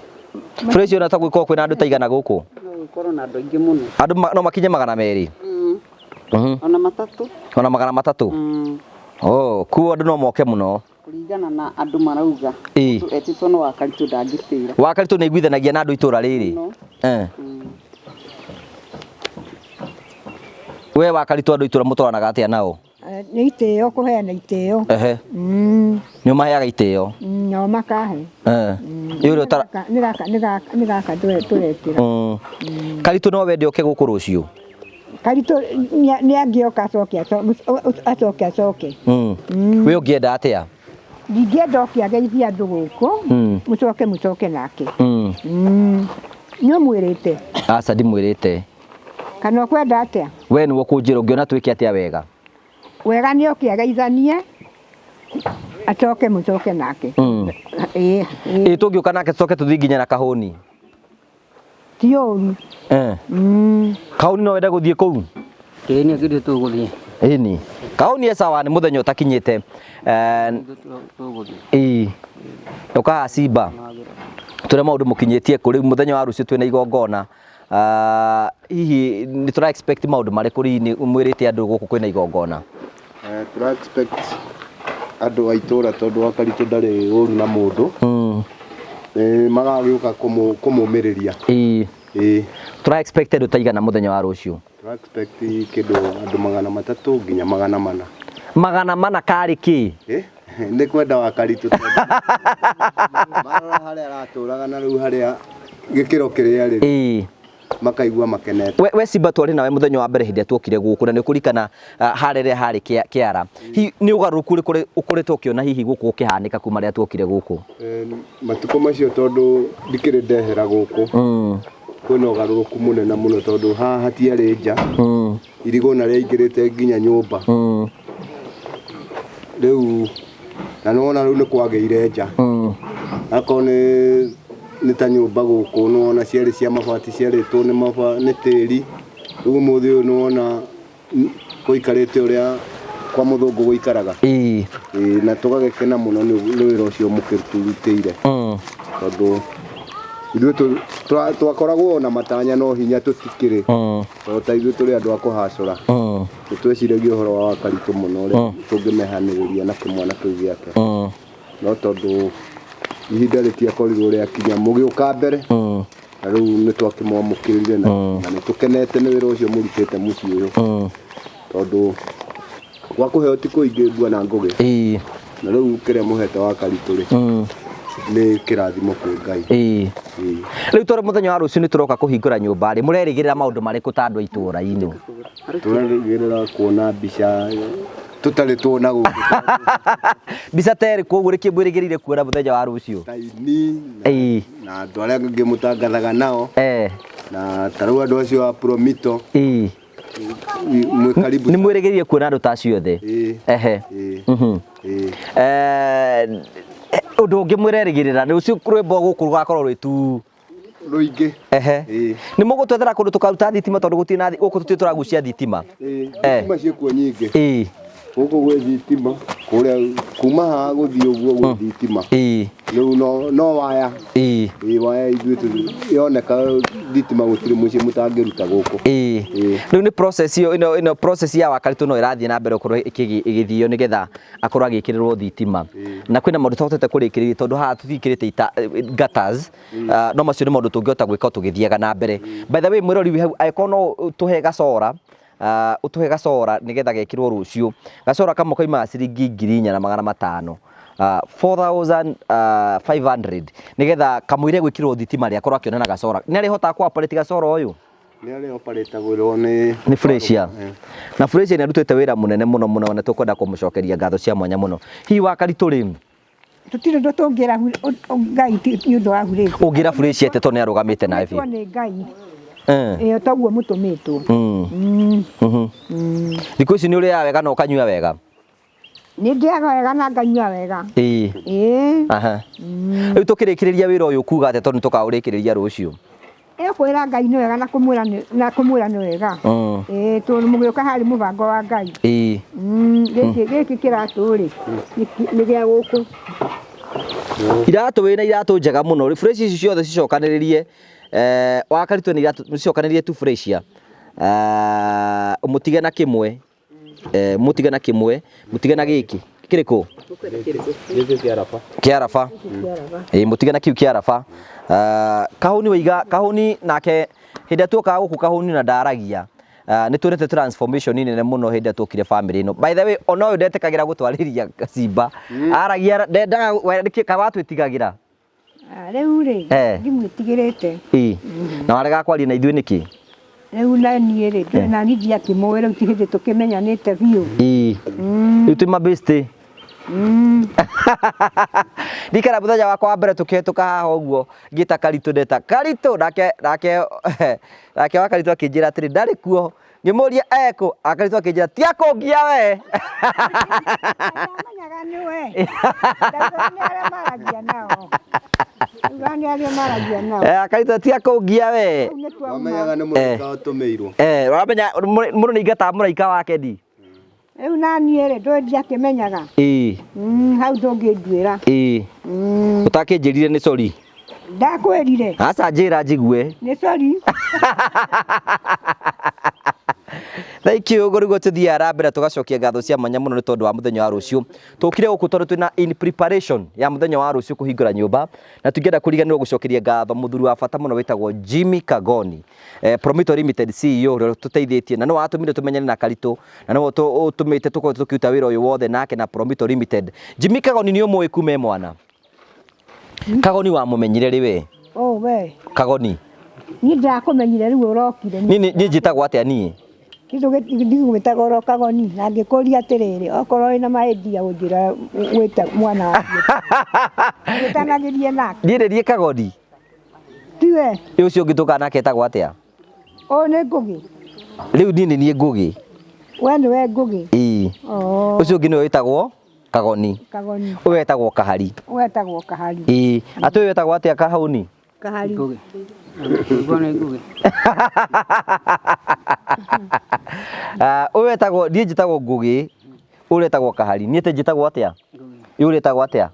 fresh ona ta gwĩkorwo kwĩna andũ taigana gũkũ Gũkorwo na andũ aingĩ mũno. andũ no makinye 200 Ona matatũ. ona 300 kuo andũ no moke mũno Kũringana na andũ marauga. ĩ Etĩtwo no Wakaritũ ndangĩtĩra. Wakaritũ nĩ iguithanagia na andũ itũra rĩrĩ we Wakaritũ andũ itũra mũtwaranaga atĩa nao nĩ itĩo kũheana itĩo. ehe nĩ ũmaheaga itĩo Nao makahe. yũrĩ ũtara Nĩ gaka tũretĩra. Karitũ no wende oke gũkũ rũciũ Karitũ nĩ angĩoka acoke. we ũngĩenda atĩa Ndingĩenda oke ageithie andũ gũkũ mũcoke nake. Nĩ ũmwĩrĩte aca ndimwĩrĩte kana ũkwenda atĩa? we nĩwe ũkũnjĩra ũngĩona twĩke atĩa wega Wega nĩ oke ageithanie acoke mũcoke nake. ĩ tũngĩũka nake tũcoke tũthiĩ nginya na kahũni Ti ũru. kahũni no wende gũthiĩ kũu Kĩni akĩrĩ tũgũthiĩ. ĩni kahũni sawa nĩ mũthenya ũtakinyĩte ĩ ũkaha Simba tũrĩa maũndũ mũkinyĩtie kũ rĩu mũthenya wa rũciũ twĩna igongona hihi nĩ tũra expect maũndũ marĩkũ rini mwĩrĩte andũ gũkũ kwĩna igongona tũra expect andũ a itũra tondũ Wakaritũ ndarĩ ũru na mũndũ magagĩũka kũmũmĩrĩria tũra expect andũ taigana mũthenya wa rũciũ tũra expect kĩndũ andũ 300 nginya 400 400 karĩ kĩ nĩ kwenda Wakaritũ marora harĩa aratũraga na rĩu harĩa gĩkĩro kĩrĩa rĩ makaigua makenete we Simba twarĩ nawe mũthenya wa mbere hĩndĩ tuokire gũkũ na nĩ kũrikana harĩa harĩ kĩara hihi nĩ ũgarũrũku ũkoretwo ũkĩona hihi gũkũ ũkĩhanĩka kuma rĩrĩa tuokire gũkũ matukũ macio tondũ ndikĩrĩ ndehera gũkũ kwĩna ũgarũrũku mũnene mũno tondũ haha hatiarĩ nja irigona rĩaingĩrĩte nginya nyũmba rĩu na nĩwona rĩu nĩ kwagĩire nja akorwo nĩ ta nyũmba gũkũ nĩwona ciarĩ cia mabati ciarĩtwo nĩ tĩri rĩu ũmũthĩ ũyũ nĩwona gũikarĩte ũrĩa kwa mũthũngũ gũikaraga na tũgagĩkena mũno nĩ wĩra ũcio mũkĩrutĩire tondũ ithuĩ twakoragwo na matanya no hinya tũtikĩrĩ tondũ ta ithuĩ tũrĩ andũ a kũhacũra nĩtweciragia ũhoro wa Wakaritũ mũno ũrĩa tũngĩmehanĩrĩria na kĩmwana kĩu gĩake no tondũ ihinda rĩtiakorirwo rĩakinya mũgĩũka mbere na rĩu nĩtwakĩmwamũkĩrire na nĩtũkenete nĩ wĩra ũcio mũrutĩte mũciĩ ũyũ tondũ gwa kũheo ti kũingĩ Bwana Ngũgĩ na rĩu kĩrĩa mũhete Wakaritũ rĩ nĩ kĩrathimo kwĩ Ngai rĩu tondũ mũthenya wa rũciũ nĩtũroka kũhingũra nyũmba rĩ mũrerĩgĩrĩra maũndũ marĩkũ ta andũ a itũra-inĩ tũrerĩgĩrĩra kuona mbica tũtarĩ tuona gũkũ mbica terĩ koguo rĩkĩ mwĩrĩgĩrĩire kuona mũthenya wa rũciũ taini na andũ arĩa angĩ mũtangathaga nao na tarĩu andũ acio a Promito nĩ mwĩrĩgĩrĩire kuona andũ ta acio othe ũndũ ũngĩ mwĩrerĩgĩrĩra rũciũ rwĩmbo gũkũ rũgakorwo rwĩ tu rũingĩ nĩ mũgũtwethera kũndũ tũkaruta thitima tondũ gũtirĩ na gũkũ tũtirĩ tũragucia thitima thitima ciĩkuo nyingĩ gũkũ gwĩ thitima kũrĩa kuma haha gũthiĩ ũguo gwĩ thitima rĩu no waya waya ithuĩ yoneka thitima gũtirĩ mũciĩ mũtangĩruta gũkũ rĩu nĩ process ĩno process ya Wakaritũ no ĩrathiĩ na mbere gũkorwo ĩgĩthio nĩgetha akorwo agĩkĩrĩrwo thitima na kwĩna maũndũ tũhotete kũrĩkĩrĩria tondũ haha tũtikĩrĩte gutters no macio nĩ maũndũ tũngĩhota gwĩka tũgĩthiaga na mbere by the way mwĩrori hau angĩkorwo no tũhe gacora ũtũhe gacora nĩgetha gekĩrwo rũciũ gacora kamwe kaima ciringi 4,500 4500 nigetha kamwire gwikirwo thitima ria korwo akiona na gacora ni ari hota kwa operate gacora uyu ni ari operate gwirwo ni Freshia na Freshia ni arutete wira munene muno na tukwenda kumucokeria ngatho cia mwanya muno hi wa Karitu ri tutire ndo tongera ngai ti ndo agure ugira Freshia teto ni arugamite na ivi ni ngai taguo mutumitwo thikũ ici nĩ ũrĩa wega na ũkanyua wega nĩ ndĩaga wega na nganyua wega aha rĩu tũkĩrĩkĩrĩria wĩra ũyũ kuga atĩ tondũ tũkaũrĩkĩrĩria rũciũ kwĩra ngai nĩ wega na kũmwĩra nĩ wega tondũ mũgĩũka harĩ mũbango wa ngai gĩkĩ kĩratũ-rĩ nĩ gĩa gũkũ iratũ wĩna iratũ njega mũno refresh ici ciothe cicokanĩrĩrie wa Karitu ni cicokanĩrĩrie tu Freshia mutige na kimwe mutige na kimwe mutige na giki kiriko kiarafa mutige na kiu kiarafa kahuni wiga kahuni nake hinde tuoka guku kahuni na ndaragia ni turete transformation nene muno hinde tukire family ino by the way ono yo ndetekagira gutwarĩria Simba aragia ndendaga wendike watu itigagira rĩu rĩ ndimwitigĩrĩte na warega kwaria na ithuĩ nĩkĩ rĩu na niĩ rĩ ndĩ na nidi ya kĩmoe rĩu ti hĩndĩ tũkĩmenyanĩte biũ rĩu twĩ mabĩstĩ ndikara mũthenya wakwa wa mbere tũkĩhĩtũka haha ũguo ngĩta Karitu ndeta Karitu nake wa Karitu akĩnjĩra atĩrĩ ndarĩ kuo ngĩmũria ekũ Karitu akĩnjĩra ti akũngia we amenyaga nĩwe ndarĩ maragia nao Ugani ari maragia nao Karitu ti akũngia we wamenyaga nĩ mũraika ũtũmĩirwo wamenya mũndũ nĩ ingata mũraika wake ndi rĩu na niĩ rĩ ndũĩ ndiakĩmenyaga hau ndũngĩnduĩra ũtakĩnjĩrire nĩ sorry ndakwĩrire aca njĩra njigue nĩ sorry thank you gorigo tuthia arambira tugacokia ngatho cia mwanya muno ni tondu wa muthenya wa rucio tukire guku tondu twina in preparation ya muthenya wa rucio kuhingura nyumba na tungenda kuriganirwo gucokeria ngatho muthuri wa bata muno witagwo Jimmy Kagoni Promoter Limited CEO tuteithĩtie na no watumire tumenyane na Karitu na no utumite tukiuta wira uyu wothe nake na Promoter Limited Jimmy Kagoni ni umwe kume mwana Kagoni wa mumenyire riwe we Kagoni ni ndakumenyire riu urokire ni njitagwo atia ni ndigwĩtaga oro Kagoni na ngĩkũria atĩrĩrĩ okorwo wĩna mahĩndia ũnjĩra wĩte mwana waku ũtanagĩrie nake ndĩrĩrie Kagoni tiwe ũcio ũngĩtũka nake etagwo atĩa nĩ Ngũgĩ rĩu niĩ Ngũgĩ we nĩwe Ngũgĩ ũcio ũngĩ nĩwe wĩtagwo Kagoni ũyũ wetagwo Kahari atĩ ũyũ wetagwo atĩa Kahuni Kahari ũyũ wetagwo niĩ njĩtagwo Ngũgĩ ũyũ wetagwo Kahari niĩ njĩtagwo atĩa ũyũ wetagwo atĩa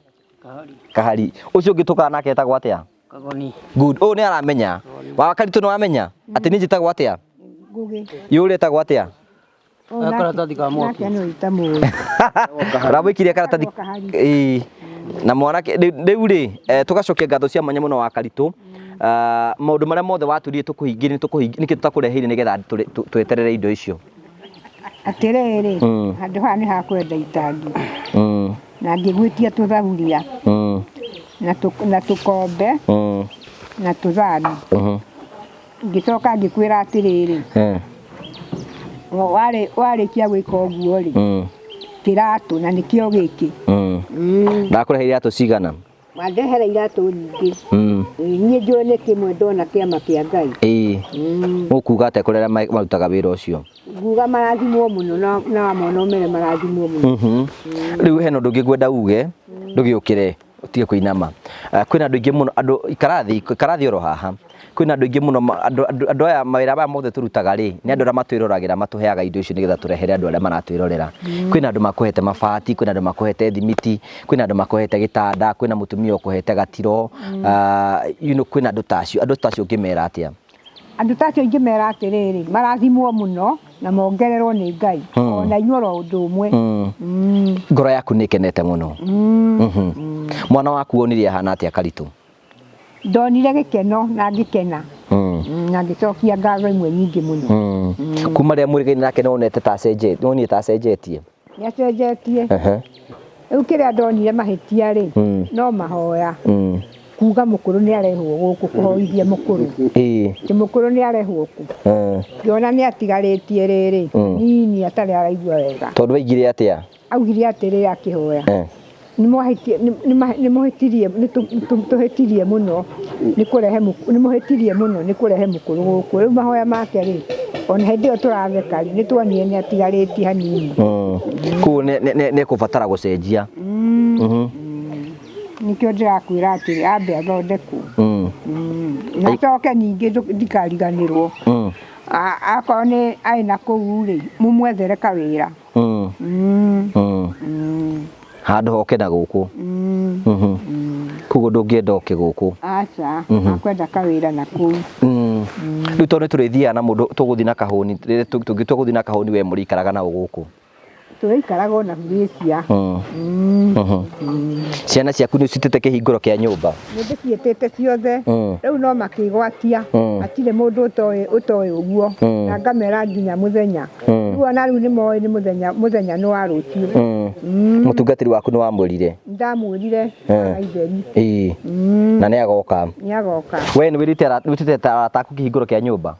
Kahari ũcio ũngĩ tũkaga nake etagwo atĩa Kagoni good ũyũ nĩ aramenya wa Karitu nĩ wamenya atĩ niĩ njĩtagwo atĩa Ngũgĩ ũyũ wetagwo atĩa karatathi ka mwaki ũramũikirie karatathi na mwanake rĩu rĩ tũgacokia ngatho cia mwanya mũno wa Karitu maũndũ marĩa mothe watũrire tũkũhingĩrie nĩkĩ tũtakũreheire nĩgetha tweterere indo icio atĩrĩrĩ handũ haha nĩ hakwenda itangi na ngĩgwĩtia tũthaburia na tũkombe na tũthani ngĩcoka ngĩkwĩra atĩrĩrĩ warĩkia gwĩka ũguo rĩ kĩratũ na nĩkĩo gĩkĩ ndakũreheire iratũ cigana wandehera iratũ nyingĩ niĩ njũĩ nĩ kĩmwe ndona kĩama kĩa Ngai mũkuga atĩ kũrĩa marutaga wĩra ũcio nguga marathimwo mũno na mwana ũmere marathimwo mũno rĩu hena ũndũ ũngĩ ngwenda uge ndũgĩũkĩre utige kũinama kwĩna andũ aingĩ mũno andũ ikarathi oro haha kwĩna andũ aingĩ mũno andũ aya mawĩra maya mothe tũrutaga rĩ nĩ andũ arĩa matwĩroragĩra matũheaga indo icio nĩgetha tũrehere andũ arĩa maratwĩrorera kwĩna andũ makũhete mabati kwĩna andũ makũhete thimiti kwĩna andũ makũhete gĩtanda kwĩna mũtumia ũkũhete gatiro kwĩna andũ tacio ũngĩmera atĩa andũ tacio ingĩmera atĩrĩrĩ marathimwo mũno na mongererwo nĩ Ngai ona inyuo ũndũ ũmwe ngoro yaku nĩ ikenete mũno mwana waku wonire ahana atĩa Karitu ndonire gĩkeno na ngĩkena na ngĩcokia ngatho imwe nyingĩ mũno kuma rĩrĩa mũrĩgaine nake nĩwonete ta acenjetie nĩacenjetie Rĩu kĩrĩa ndonire mahĩtia rĩ no mahoya kuga mũkũrũ nĩ arehwo gũkũ kũhoithia mũkũrũ ti mũkũrũ nĩ arehwo ku ngĩona nĩ atigarĩtie rĩrĩ nini atarĩ araigua wega tondũ aigire atĩa augire atĩrĩ akĩhoya nĩtũhĩtirie mũno nĩ kũrehe mũkũrũ gũkũ rĩu mahoya make rĩ ona hĩndĩ ĩyo tũratheka rĩ nĩtuonire nĩ atigarĩtie hanini kũu nĩ kũbatara gũcenjia nikio ndĩrakwĩra atĩrĩ ambe athondekwo na acoke ningĩ ndikariganĩrwo akorwo nĩ arĩ na kũu rĩ mũmwethere kawĩra handũ hoke na gũkũ koguo ndũngĩenda oke gũkũ aca akwenda kawĩra na kũu rĩu tondũ nĩtũrĩthiaga na mũndũ tũgũthiĩ na kahũni tũngĩtua gũthiĩ na kahũni we mũrĩikaraga naũ gũkũ tũrĩikaraga ona Gĩcia ciana ciaku nĩ citĩte kĩhingũro kĩa nyũmba nĩndĩciĩtĩte ciothe rĩu no makĩgwatia hatirĩ mũndũ ũtoĩ ũguo na ngamera nginya mũthenya rĩu ona rĩu nĩmoĩ nĩ mũthenya nĩ wa rũciũ mũtungatĩri waku nĩ wamwĩrire ndamwĩrire aitheri na nĩagoka we nĩ wĩrĩte arata aku kĩhingũro kĩa nyũmba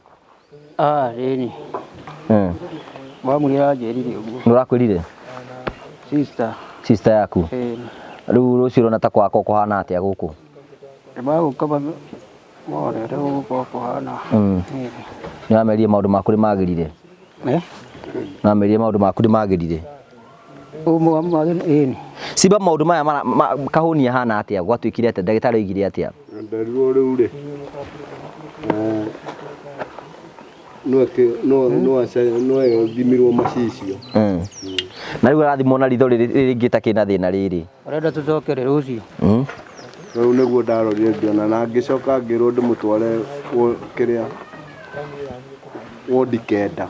rĩni mwamũrire anjĩrire ũguo nĩ ũrakwĩrire sister yaku rĩu rũciũ rũna ta kwako kũhana atĩa gũkũ magũka mone ũrĩa gũgũkorwo kũhana nĩwamerire maũndũ maku nĩmagĩrire nĩwamerire maũndũ maku nĩmagĩrire Simba maũndũ maya kahũni ahana atĩa gwatuĩkire atĩa ndagĩtarĩ oigire atĩa ndarirwo rĩu rĩ no thimirwo macicio na rĩu arathimwo na ritho rĩrĩ rĩngĩ takĩna thĩna rĩrĩ ũrenda tũcokere rũciũ rĩu nĩguo ndarorire ngĩona na ngĩcoka ngĩrwo ndĩmũtware kĩrĩa wondi kenda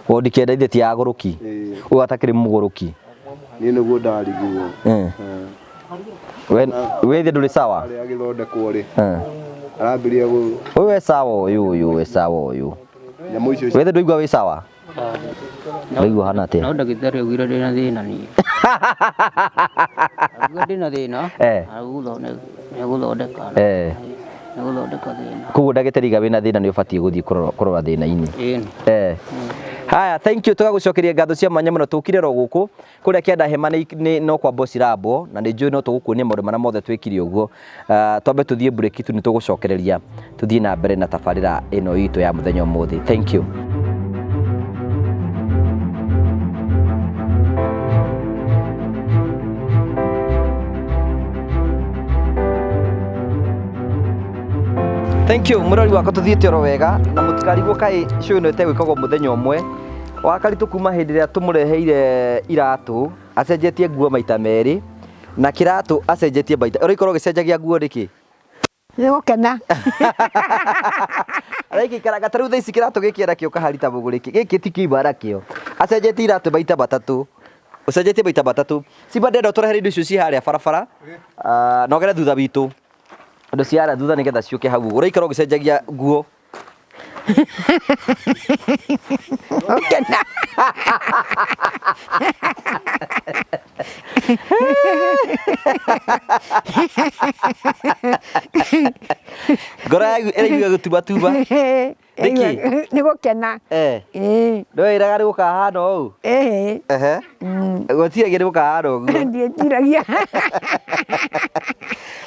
wondi kenda ithe ti ya agũrũki ũyũ atakĩrĩ mũgũrũki niĩ nĩguo ndarigirwo we ithe ndũrĩ sawa arĩa agĩthondekwo rĩ arambirie ũyũ we sawa ũyũ we sawa ũyũ nyamũ icio we ithe ndũigua wĩ sawa ndũigua hana atĩa no ndagĩtarĩ augire ndĩna thĩna niĩ augire ndĩna thĩna nĩegũthondeka thĩna koguo ndagĩtarĩ iga wĩna thĩna nĩũbatiĩ gũthiĩ kũrora thĩna-inĩ haya thank you tũgagũcokeria ngatho cia mwanya mũno tũkire ro gũkũ kũrĩa kĩanda hema no kwa boss Rambo na nĩ njũĩ no tũgũkuonia maũndũ marĩa mothe twĩkire ũguo twambe tũthiĩ break tu nĩtũgũcokereria tũthiĩ na mbere na tabarĩra ĩno itũ ya mũthenya ũmũthĩ thank you thank you mũrori wakwa tũthiĩte oro wega na mũtikarigwo kaĩ show ĩno ĩtegwĩkagwo mũthenya ũmwe wakaritũ kuma hĩndĩ ĩrĩa tũmũreheire iratũ acenjetie nguo maita merĩ na kĩratũ acenjetie maita ũrĩkorwo ũgĩcenjagia nguo nĩkĩ nĩgũkena araikaraga tarĩu thaa ici kĩratũ gĩkĩ era kĩo kaharita mũgũrĩ gĩkĩ ti kĩimba nakĩo acenjetie iratũ maita matatũ ũcenjetie maita matatũ Simba ndenda ũtũrehere indo icio ci harĩa barabara na ũgere thutha witũ ndo ciara thutha nĩgetha ciũke hau ũraikara ũgĩcenjagia nguo ũkena ngoro yaku ĩraigua gũtumatuba nĩgũkena ndwĩraga nĩgũkahana ũũ gũtiragia nĩgũkahana ũguo ndiĩtiragia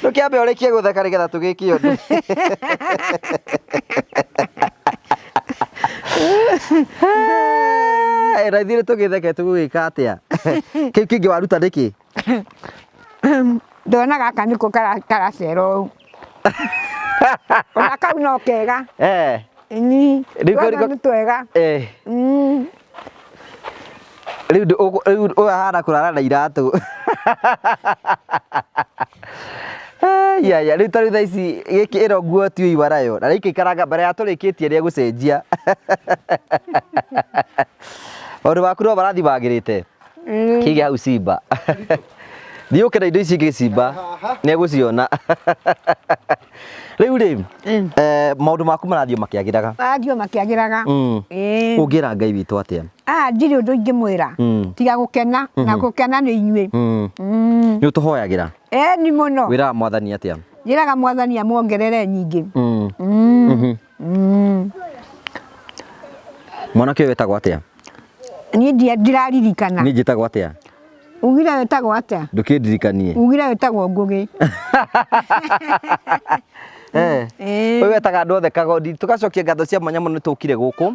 rũkĩambe ũrĩkie gũtheka nĩgetha tũgĩkie ũndũ na ithuĩ tũgĩtheke tũgũgĩka atĩa kĩu kĩngĩ waruta nĩkĩ ndona gaka nĩko karacera ũũ ona kau no kega nĩ twega rĩu ũhana kũrara na iratũ rĩu tarĩu thaa ici gĩkĩ ĩro nguo ti ũiwarayo na rĩikĩikaraga mbere ya tũrĩkĩtie rĩa gũcenjia maũndũ maku no marathiĩ magĩrĩte kĩgĩ hau Simba Dio kena indo ici ngĩcimba nĩ egũciona. Rĩu rĩ maũndũ maku marathiĩ makĩagĩraga. Marathiĩ makĩagĩraga. Ũngĩra Ngai witũ atĩa? Ndirĩ ũndũ ingĩmwĩra tiga gũkena na gũkena nĩ inyuĩ. Nĩ ũtũhoyagĩra? Ni mũno. Wĩraga Mwathani atĩa? Njĩraga Mwathani amwongerere nyingĩ. Mwanake ũyũ wĩtagwo atĩa? Niĩ ndiraririkana. Niĩ njĩtagwo atĩa? Ugire wĩtagwo atĩa? Ndũkĩndirikanie. Ugire wĩtagwo Ngũgĩ. Ũyũ wetaga andũ othe Kagodi. Tũgacokia ngatho cia mwanya mũno nĩ tũkire gũkũ.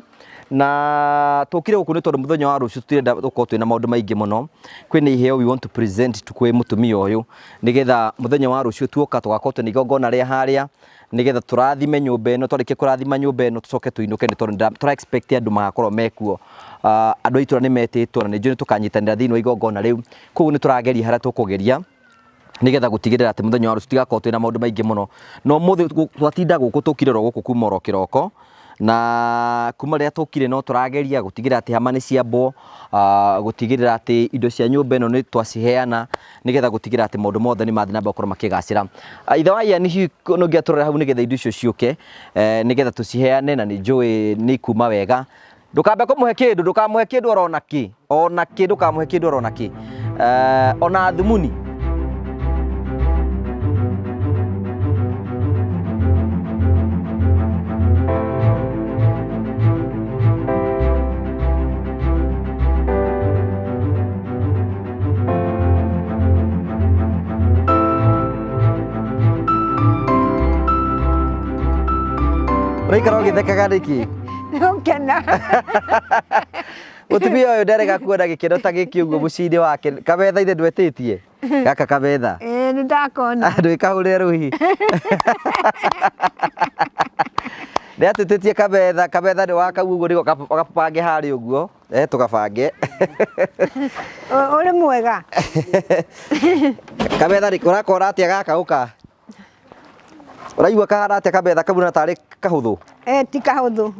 Na tũkire gũkũ nĩ tondũ mũthenya wa rũciũ tũtirenda gũkorwo twĩna maũndũ maingĩ mũno. Kwĩna iheo we want to present kwĩ mũtumia ũyũ nĩgetha mũthenya wa rũciũ tuoka tũgakorwo twĩna igongona rĩa harĩa nĩgetha tũrathime nyũmba ĩno, twarĩkia kũrathima nyũmba ĩno tũcoke tũinũke nĩ tondũ tũra expect andũ magakorwo mekuo. Andũ a itũra nĩ metĩtwo na nĩ njũĩ nĩ tũkanyitanĩra thĩinĩ wa igongona rĩu. Koguo nĩ tũrageria harĩa tũkũgeria nĩgetha gũtigĩrĩra atĩ mũthenya wa rũciũ tũtigakorwo twĩna maũndũ maingĩ mũno. No ũmũthĩ twatinda gũkũ tũkire ro gũkũ kuma oro kĩroko na kuma rĩrĩa tũkire no tũrageria gũtigĩrĩra atĩ hama nĩ ciambwo, gũtigĩrĩra atĩ indo cia nyũmba ĩno nĩ twaciheana nĩgetha gũtigĩrĩra atĩ maũndũ mothe nĩ mathiĩ na mbere gũkorwo makĩgacĩra. Ithe wa Ian no ngĩatũrora hau nĩgetha indo icio ciũke nĩgetha tũciheane na nĩ njũĩ nĩ kuma wega. Ndũkambe kũmũhe kĩndũ, ndũkamũhe kĩndũ orona kĩ, ndũkamũhe kĩndũ orona kĩ, ona thumuni. Ũraikara ũgĩthekaga nĩkĩ? Nĩgũkena. Mũtumia ũyũ ndarega kuona gĩkeno ta gĩkĩ ũguo mũciĩ-inĩ wake. Kabetha ithe ndwetĩtie? Gaka Kabetha. Nĩ ndakona. Ndwĩkahũrĩre rũhi. Nĩ atĩtĩtie Kabetha, Kabetha nĩ wakau ũguo nĩguo gabange harĩa ũguo. Tũgabange. Ũrĩ mwega. Kabetha ũrakora atĩa gaka ũka? Ũraigua kahana atĩa Kabetha kabuna tarĩ kahũthũ? Ti kahũthũ.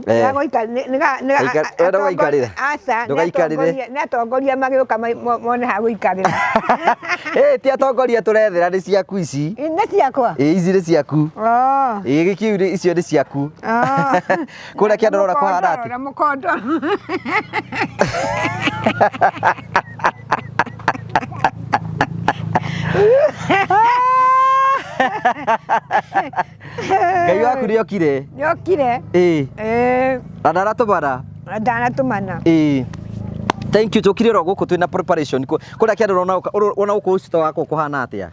Nĩatongoria magĩũka mone ha gũikarĩra. Ti atongoria tũrethera nĩ ciaku ici. Nĩ ciakwa? Ici nĩ ciaku. Gĩkiu icio nĩ ciaku. Kũrĩa kĩandorora kũhana atĩ? Mũkondo. Ngai waku nĩ okire? Nĩ okire. Na ndaratũmana? Ndanatũmana. Thank you. Tũkire ro gũkũ twĩna preparation. Kũrĩa kĩandorora ona gũkũ ũcito wako kũhana atĩa?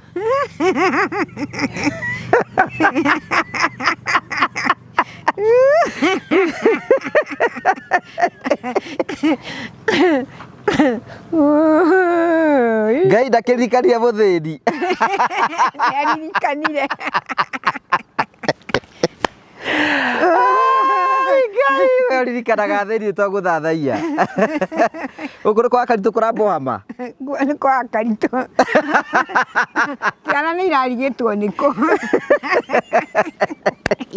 Ngai ndakĩririkania mũthĩni. Nĩaririkanire. Ngai we ũririkanaga thĩni ũtagũthathaia. Gũkũ nĩ kwa Karitũ kũrambwo hama? Nĩ kwa Karitũ. Ciana nĩ irarigĩtwo nĩkũ.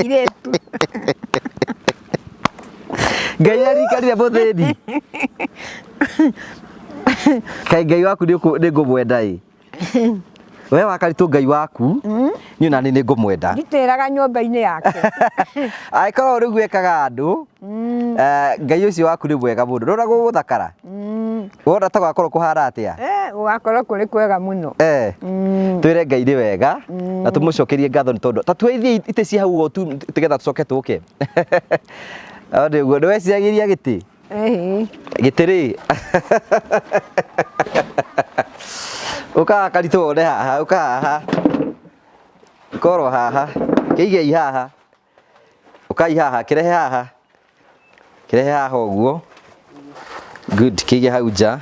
Irĩtu. Ngai aririkanire mũthĩni. Kaĩ Ngai waku nĩ ngũmwenda ĩ. We wa Karitũ Ngai waku niĩ nani nĩ ngũmwenda. Nditĩraga nyũmba-inĩ yake. Angĩkorwo rĩu gwĩkaga andũ Ngai ũcio waku nĩ mwega mũno. Ndũrona gũgũthakara? Wona ta gwakorwo kũhana atĩa? Gũgakorwo kũrĩ kwega mũno. Twĩre Ngai nĩ wega na tũmũcokerie ngatho nĩ tondũ ta tweithie itĩ cia hau tu tũgetha tũcoke tũke. Nĩguo nĩweciragĩria gĩtĩ? Gĩtĩ rĩ? Ũka Karitũ wone haha, ũka haha. Korwo haha, kĩigei haha. Ũkai haha, kĩrehe haha. Kĩrehe haha ũguo. Good, kĩige hau nja.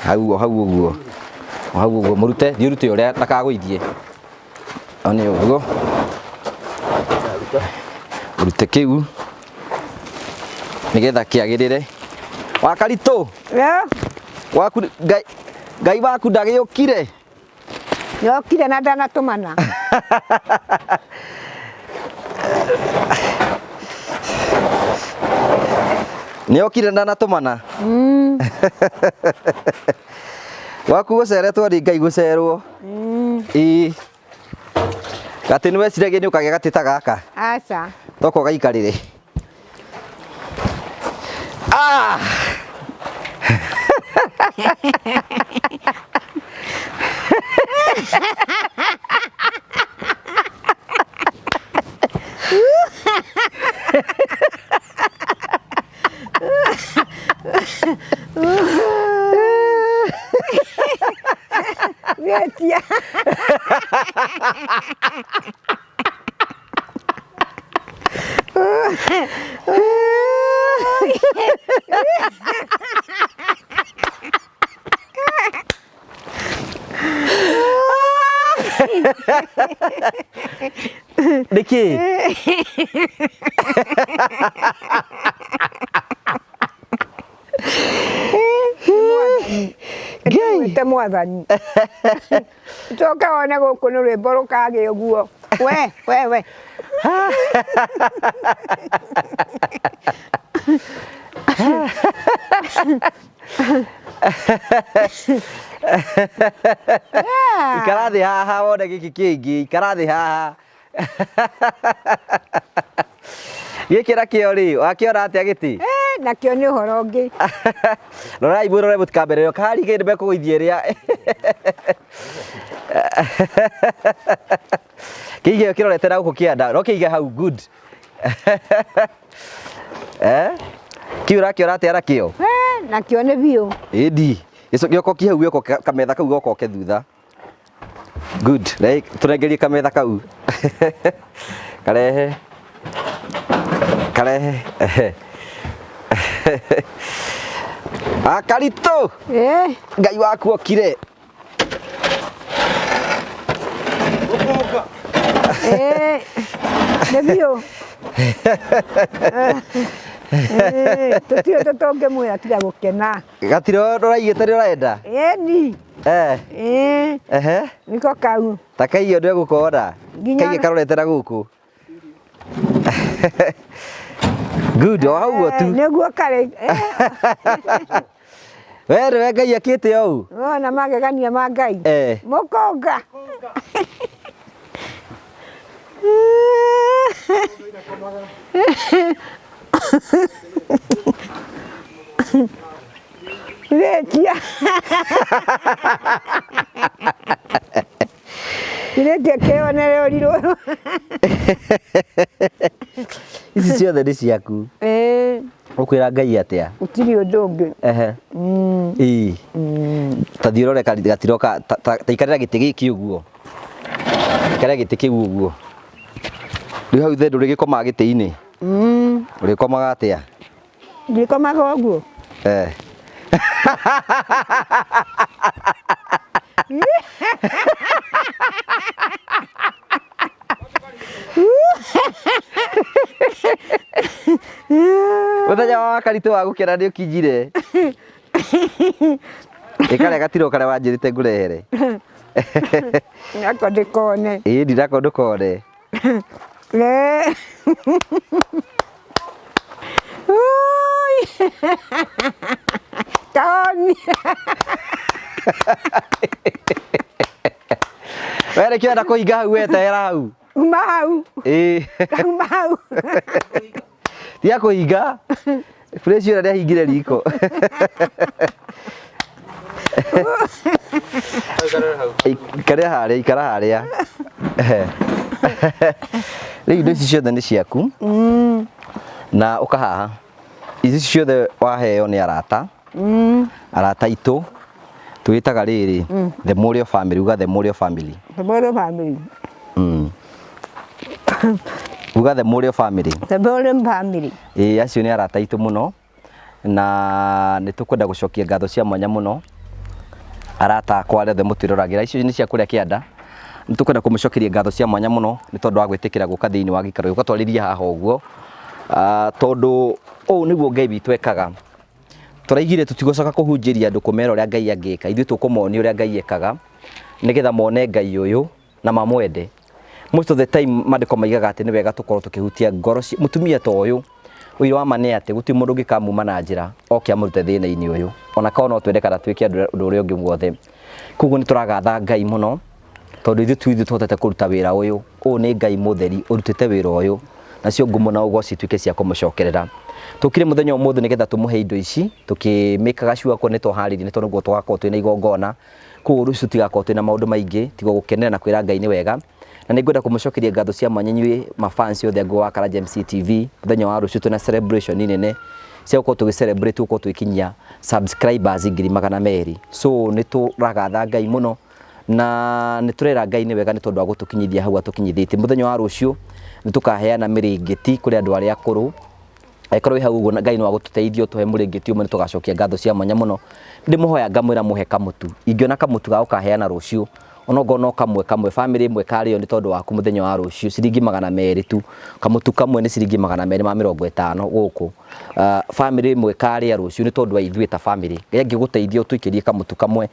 Hau ũguo. Hau ũguo mũrute, thiĩ ũrute ũrĩa ndakagũithie. One ũguo. Ũrute kĩu. Nĩgetha kĩagĩrĩre. Wa Karitũ. Waku Ngai waku ndagĩũkire? Nĩokire na ndanatũmana. Nĩokire ndanatũmana? Waku guceretwo ri Ngai gucerwo. Gati niwe cirege ni ukage gatita gaka. Aca. Toko gaikarire. Vetia. Niki. Te mwathani. Toka wona guku ni rwimbo rukage uguo. We. Ikarathi haha wone giki kingi, ikarathi haha. Giki rakio ri, wakiona atia giti? Nakio ni uhoro ungi. Rora ibu rora mutikambere kari gende be kuithie ria. Kige kirorete na guku kianda, no kige hau good. Kiura kiora atia rakio? Nakio ni biu. Edi. Ico gioko ki hau gioko kametha kau goko ke thutha. Good. Like turengerie kametha kau. Karehe. Akarito. Ngai waku okire. Ni biu. Tutio tutonge muya tiga gukena. Gatiro roraigite rorenda. Ni. Niko kau. Takai yo ndwe gukora. Kaige karorete na guku. Good, hau tu. Neguo kare. Were Ngai akite au. Na magegania ma Ngai. Mukonga. Vetia. Iretia kionere oriro. Ici ciothe nĩ ciaku. Ukwira Ngai atia? Utiri undu ungi. Tathii urore gatiroka ta ikarira giti giki uguo. Ikarira giti kiu uguo. Riu hau the nduri gikomaga giti-ini. Urikomaga atia? Ndikomaga uguo. Muthenya wa Karitu wa gukena ni ukinyire. Ikare gatiro kare wanjirite ngurehere. Nako ndikone. Ndirako ndukone. Toni. Were kienda kuinga hau wetera hau. Uma hau. Uma hau. Tia kuinga. Fresh ira ria hingire riko. Ikara haria. Riu indo ici ciothe nĩ ciaku. Na ukahaha. Ici ciothe waheo nĩ arata. Arata itu. Twitaga riri the Morio family, uga the Morio family. The Morio family. Uga the Morio family. The Morio family. Acio nĩ arata itu muno na nĩ tukwenda gucokia ngatho cia mwanya muno arata akwa othe mutwiroragira. Icio nĩ cia kuria kianda. Nĩ tukwenda kumucokeria ngatho cia mwanya muno nĩ tondu wa gwitikira guka thiini wa gikaro guka twariria haha uguo. Tondu o niguo Ngai witũ ekaga. Turaigire tutigocoka kuhunjiria andu kumera uria Ngai angika. Ithuĩ tukumonia uria Ngai ekaga nigetha mone Ngai uyu na mamwende. Most of the time mandiko maigaga ati ni wega tukorwo tukihutia ngoro mutumia ta uyu uyu wa mane ate guti mundu ngikamuma na njira oke amurute thina-ini uyu ona kana no twende kana twike andu uria ungi guothe kuguo ni turagatha Ngai muno tondu ithu twotete kuruta wira uyu ni Ngai mutheri urutite wira uyu nacio ngumo na ugoci twike cia kumucokerera tukire muthenya umuthu nigetha tumuhe indo ici tukimikaga sure ko ni twaharirie ni tondu guo twakorwo twina igongona kuguo rucio tigakorwo twina maundu maingi tigo gukenera na kwira Ngai ni wega na ningwenda kumucokeria ngatho cia mwanya nyui mafans yothe ngo wa Karanja MC TV muthenya wa rucio twina celebration nene cia gukorwo tugicelebrate gukorwo twikinyia subscribers 200,000 so ni turagatha Ngai muno na ni turera Ngai ni wega ni tondu wa gutukinyithia hau atukinyithitie muthenya wa rucio ni tukaheana miringiti kuri andu aria akuru aikorwo hau uguo Ngai no agututeithio tuhe muringiti umwe ni tugacokia ngatho cia mwanya muno ndimuhoya ngamwira muhe kamutu ingiona kamutu ga ukaheana rucio onogono kamwe family imwe kario ni tondu waku muthenya wa rucio ciringi 200 tu kamutu kamwe ni ciringi 250 guku family imwe karia rucio ni tondu wa ithuĩ ta family ngi guteithia tuikirie kamutu kamwe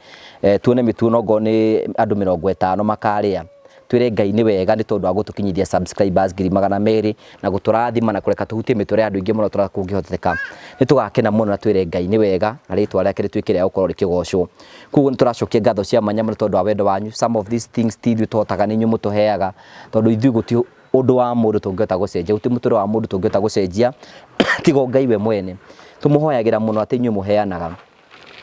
tuone mitu onogo ni andu 50 makaria twire Ngai ni wega ni tondu wa gutukinyithia subscribers 200,000 na guturathima na kureka tuhutie mitore andu ingi muno turakungihoteka ni tugakena muno na twire Ngai ni wega na ritwa riake ritwikire gukorwo rikigocwo kuguo ni turacokia ngatho cia mwanya muno tondu wa wendo wanyu some of these things tithu twotaga ni nyu mutuheaga tondu ithu guti undu wa mundu tungihota gucenjia guti mutore wa mundu tungihota gucenjia tigo Ngai we mwene tumuhoyagira muno ati nyu muheanaga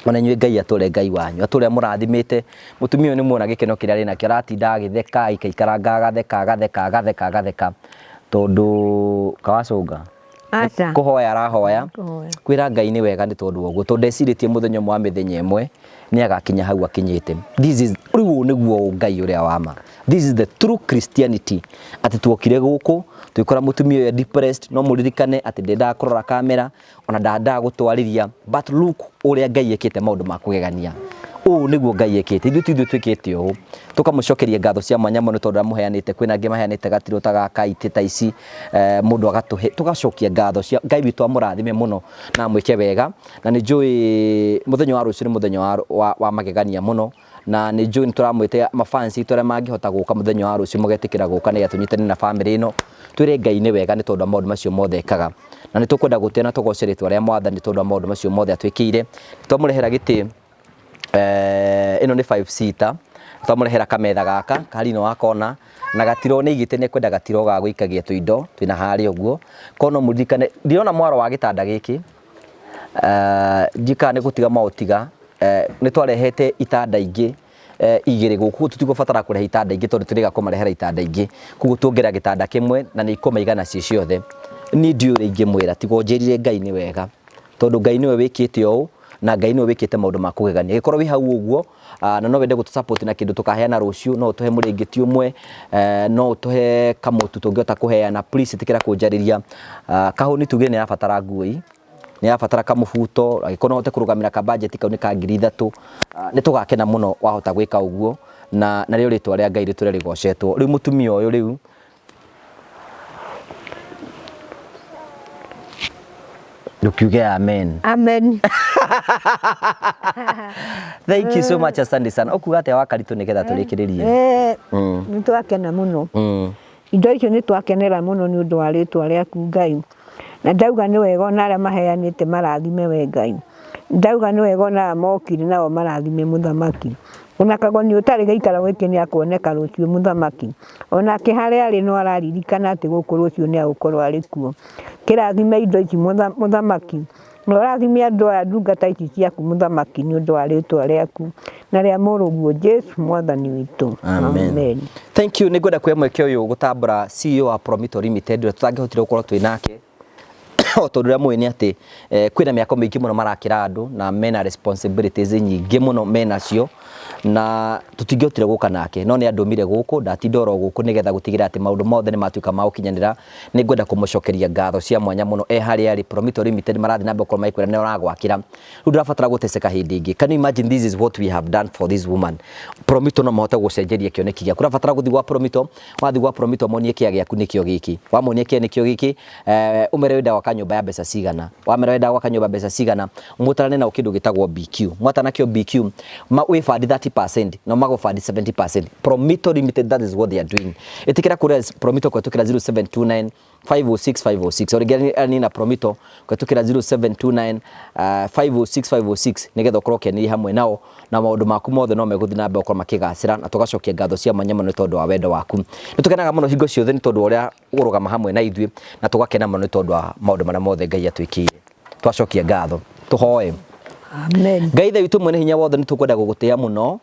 ona nyue Ngai atore Ngai wanyu atore murathimite mutumia uyu ni muona gikeno kiria ri nakio ratinda agitheka ikaikaranga agatheka tondu kawacunga aca kuhoya arahoya kwira Ngai ni wega ni tondu uguo tondu ndeciritie muthenya mwa mithenya imwe ni agakinya hau akinyite this is riu niguo Ngai uria wama this is the true Christianity ati twokire guku twikora mutumia uyu depressed no muririkane ati ndenda kurora kamera ona ndanda gutwariria but look uria Ngai ekite maundu ma kugegania niguo Ngai ekite ithu twikite uu tukamucokeria ngatho cia mwanya muno tondu amuheanite kwina ngi maheanite gatiro ta gaka ite ta ici mundu agatuhe tugacokia ngatho cia Ngai witu amurathime muno na mwike wega na ni njui muthenya wa rucio ni muthenya wa magegania muno na ni njui turamwite mafans itu aria mangihota guka muthenya wa rucio mugetikira guka ni atunyitane na family ino twire Ngai ni wega ni tondu maundu macio mothe ekaga na ni tukwenda gutena tugoceretwa aria mwathani tondu maundu macio mothe atwikire twamurehera giti ino ni 5 seater twamurehera kametha gaka karino wakona na gatiro ni igite ni kwenda gatiro ga guikagia tuindo twina hari uguo kono mudirikane ndirona mwaro wa gitanda giki njika ni gutiga mautiga ni twarehete itanda ingi igire guku tutigubatara kureha itanda ingi tondu turiga kumarehera itanda ingi kugu tuongera gitanda kimwe na ni ikomaigana cie ciothe ni ndiure ingi mwira tigo njirire Ngai ni wega tondu Ngai niwe wikite uu na Ngai niwe wikite maundu ma kugegania gikorwo wi hau uguo na no wende gutusupport na kindu tukaheana rucio no tuhe muringiti umwe no tuhe kamutu tungihota kuheana please tikira kunjariria kahuni tugire ni abatara ngui ni abatara kamubuto agikono hote kurugamira ka budget kauni ka 3,000 ni tugakena muno wahota gwika uguo na rio ritwa ria Ngai ritu rigocetwo riu mutumia uyu riu Lukiuge amen. Amen. Thank you so much asante sana. Okuga ate wakaritu nigetha turikiririe. Ni twakena muno. Indo icio ni twakenera muno ni undu wa ritwa riaku Ngai. Na ndauga ni wega ona aria maheanite marathime we Ngai. Ndauga ni wega ona mokire nao marathime muthamaki. Ona kagoni utari gaikara wiki ni akuoneka rucio muthamaki. Ona kihari ari no araririkana ati guku rucio ni agukorwo ari kuo. Kirathime indo ici muthamaki. No rathime andu aya ndungata ici ciaku muthamaki ni undu wa ritwa riaku na ria muruguo Jesu mwathani witu. Amen. Thank you. Nigwenda kuya mweke uyu gutambura CEO wa Promito Limited tutangihotire gukorwo twinake tondu ria mwini ati kwina miako mingi muno marakira andu na mena responsibilities nyingi muno menacio na tutingihotire guka nake no ni andumire guku ndatindoro guku nigetha gutigira ati maundu mothe ni matuika ma ukinyanira ni ngwenda kumucokeria ngatho cia mwanya muno hari ari Promito Limited marathi nambe ko maikwira ne oragwakira ru ndirabatara guteseka hindi ingi. Can you imagine this is what we have done for this woman? Promito no mahota gucenjeria kioneki gya kurabatara guthi gwa Promito wathi gwa Promito monie kia gyaku nikio giki wa monie kia nikio giki umere wenda wakanyo nyumba ya mbeca cigana wamera wenda gwaka nyumba mbeca cigana mutarane na ukindu gitagwo BQ mwatana kio BQ we fund 30% no mago fund 70%. Promito Limited, that is what they are doing. Itikira kure Promito kwa tukira 0729 506 origani na promito kwatukira 0729 506 nigetha ukorwo keniri hamwe nao na maundu maku mothe no meguthi na mbe ukorwo makigacira na tugacokia ngatho cia manyama ni tondu wa wendo waku nitukenaga muno hingo ciothe ni tondu uria urugama hamwe na ithui na tugakena muno ni tondu wa maundu maria mothe Ngai atwikire twacokia ngatho tuhoe. Amen. Ngai ithe witu mwene hinya wothe ni tukwenda gugutia muno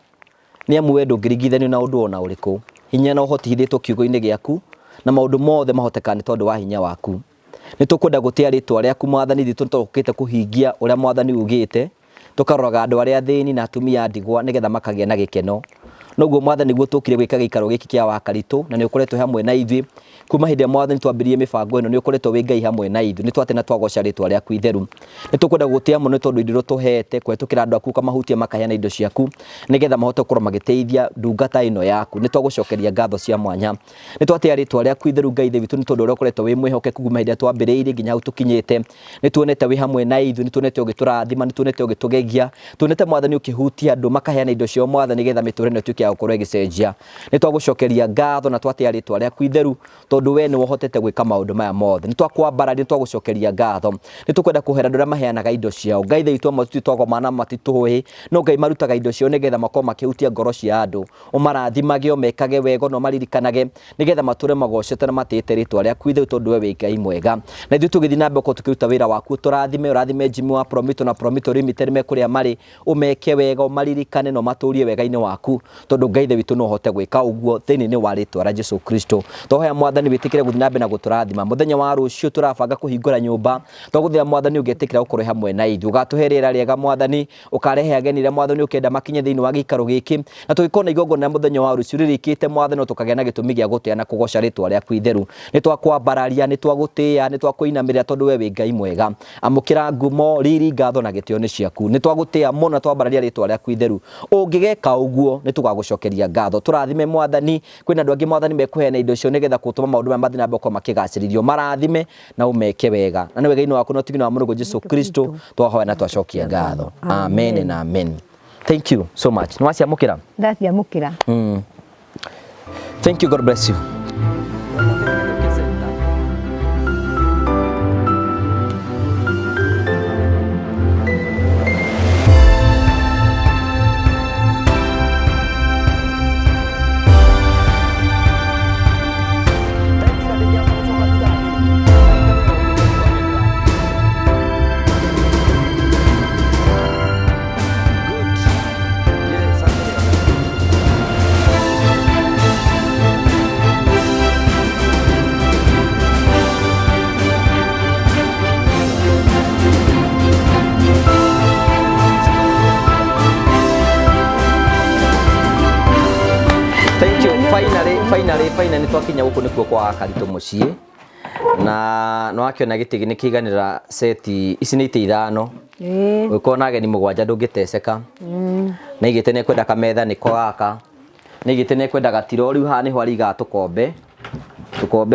ni amu wendo ngirigithanio na undu ona uriku hinya na uhotithitwo kiugo-ini giaku na maundu mothe mahoteka ni tondu wa hinya waku ni tukwenda gutia ritwa riaku mwathani thitu tukite kuhingia uria mwathani ugite tukaroraga andu aria thini na atumia ndigwa nigetha makagia na gikeno noguo mwathani guo tukire gwika gikaro giki kia wakaritu na ni ukoretwo hamwe na ithui kuma hindi mwathani twambirie mibango ino ni ukoretwo wi Ngai hamwe na ithui ni twate na twagoca ritwa riaku itheru ni tukwenda gutia muno tondu indiro tuhete kwetukira andu aku kamahutia makaheana indo ciaku nigetha mahote kurwo magiteithia ndungata ino yaku ni twagucokeria ngatho cia mwanya ni twate ritwa riaku itheru Ngai ithe witu ni tondu uria ukoretwo wi mwihokeku kuma hindi twambiriirie nginya hau tukinyite ni tuonete wi hamwe na ithui ni tuonete ugiturathima ni tuonete ugitugegia tuonete mwathani ukihutia andu makaheana indo cio mwathani nigetha miturire ni tukia gukorwo igicenjia ni twagucokeria ngatho na twate ritwa riaku itheru tondu we ni wohotete gwika maundu maya mothe ni twakwambara ni twagucokeria ngatho ni tukwenda kuhera andu aria maheanaga indo ciao Ngai ithe itu matuti twagomana matituhi no Ngai marutaga indo ciao nigetha makorwo makihutia ngoro cia andu umarathimage omekage wega no maririkanage nigetha mature magocete na matite ritwa riaku ithe tondu we wi Ngai mwega na ithu tugithi na mbeko tukiruta wira waku urathime Jimmy wa Promito na Promito Limited me kuria mari umeke wega umaririkane no maturie wega-ini waku tondu Ngai ithe witu no hote gwika uguo thiini-ini wa ritwa ria Jesu Kristo tohoya mwathani witikire guthi na mbe na guturathima muthenya wa rucio turabanga kuhingura nyumba twaguthia mwathani ungetikira ukorwe hamwe na ithu ugatuherera riega mwathani ukarehe ageni ria mwathani ukenda makinye thiini wa gikaro giki na tugikona igongona muthenya wa rucio ririkite mwathani no tukagea na gitumi gia gutia na kugoca ritwa riaku itheru ni twakwambararia ni twagutia ni twakũinamirira tondu we wi Ngai mwega amukira ngumo riri ngatho na gitio ni ciaku ni twagutia muno twambararia ritwa riaku itheru ungigeka uguo ni tugagucokeria ngatho turathime mwathani kwina andu angi mwathani mekuheana indo cio nigetha gutuma maundu maya mathi na mbeko makigacirithio marathime na umeke wega na ni wega-ini waku no tigino wa murugo Jesu Kristo twahoya na twacokia ngatho amen na amen. Thank you so much. Nwaciamukira Ndaciamukira. Thank you, God bless you. Finally ni twakinya guku nikuo kwa Karitu mucii na no akiona giti ni kiganira seti ici ni ite ithano ukona ageni mugwanja ndungiteceka na igite ne kwenda kametha niko gaka na igite ne kwenda gatiro riu ha ni hwari ga tukombe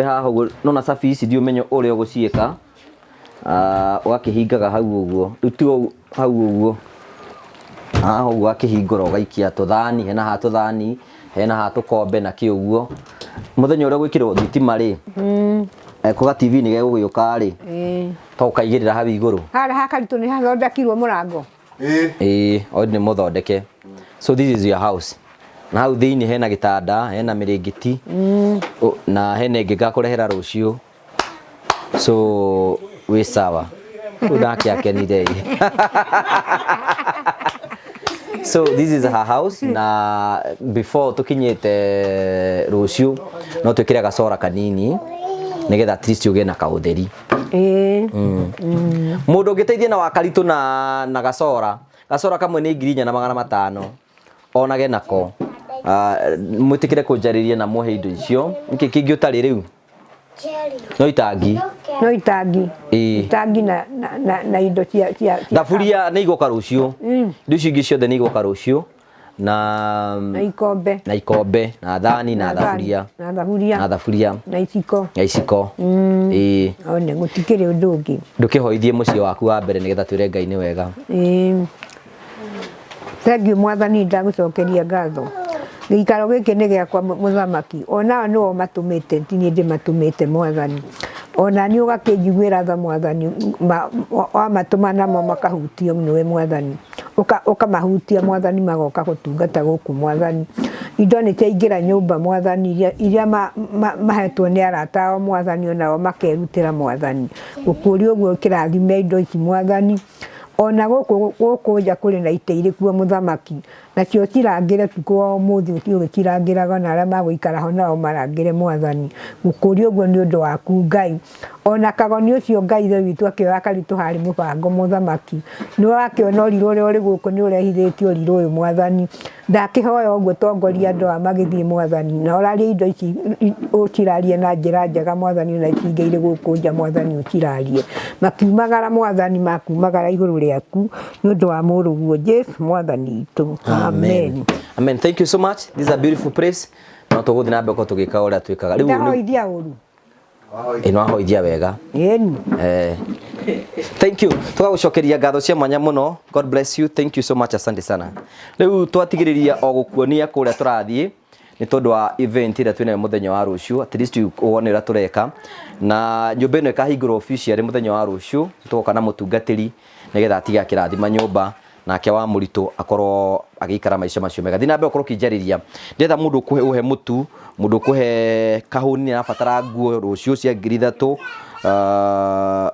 haha no na safi ici ndi umenyo uria uguciika ugakihingaga hau uguo riu tu hau uguo uguo akihingura ugaikia tuthani hena ha tuthani hena ha tukombe na kiuguo muthenya uria gwikirwo thitima ri kuga TV ni gegugiyuka ri to ukaigirira hau iguru ha Karitu ni hathondekirwo murango o ni muthondeke so this is your house na hau thiini hena gitanda hena miringiti na hena ingi ngakurehera rucio so we sawa udaki akenire So this is her house na before tukinyete rucio no twikire gacora kanini nigetha at least uge na kautheri mundu ngiteithia na wakaritu na gacora kamwe ni 4,500 onage nako mutikire kunjariria na muhe indo icio niki kingi utari riu no itangi na indo cia thaburia ni igoka rucio ndicio ingi ciothe ni igoka rucio na ikombe na thani na thaburia na iciko one gutikire undu ungi ndukihoithie mucii waku wa mbere nigetha twire Ngai ni wega thank you mwathani ndagucokeria ngatho gikaro giki ni giakwa muthamaki onao no matumite tini ndi matumite mwathani ona ni ugakĩnjiguĩra tha mwathani wamatũma namo makahutio nĩwe mwathani ũkamahutia mwathani magoka gũtungata gũkũ mwathani indo nĩ ciaingĩra nyũmba mwathani iria mahetwo nĩ arata ao mwathani onao makerutĩra mwathani gũkũria ũguo kĩrathime indo ici mwathani ona gũkũ nja kũrĩ na itĩ irĩ kuo mũthamaki nacio cirangĩre tukũ wa ũmũthĩ ũcio ũgĩcirangĩraga na arĩa magũikara ho nao marangĩre mwathani gũkũria ũguo nĩ ũndũ waku Ngai ona kagoni ũcio Ngai ithe witũ akĩoya karitũ harĩ mũbango mũthamaki nĩ wakĩona ũrirũ ũrĩa ũrĩ gũkũ nĩ ũrehithĩtie ũrirũ ũyũ mwathani ndakĩhoya ũguo tongoria andũ a magĩthiĩ mwathani na ũrarie indo ici ũcirarie na njĩra njega mwathani na ici ingĩ irĩ gũkũ nja mwathani ũcirarie makiumagara mwathani makumagara igũrũ rĩaku nĩ ũndũ wa mũrũguo Jesu mwathani witũ. Amen. Amen. Thank you so much. This is a beautiful place. Na tuguthi na mbeko tugika uria twikaga. Riu ndahoithia uru. Ino ahoithia wega. Yeni. Thank you. Tugagucokeria ngatho cia mwanya muno. God bless you. Thank you so much. Asante sana. Riu twatigiriria o gukuonia kuria turathie ni tondu wa event ira twina muthenya wa ruciu at least uone ira tureka na nyumba ino ikahingurwo officially muthenya wa ruciu tugoka na mutungatiri nigetha atiga kirathima nyumba nake wa murito akorwo agikara maisha macio mega thina mbe ukorwo kijariria ndetha mundu kuhe uhe mutu mundu kuhe kahuni na fatara nguo rucio cia 3,000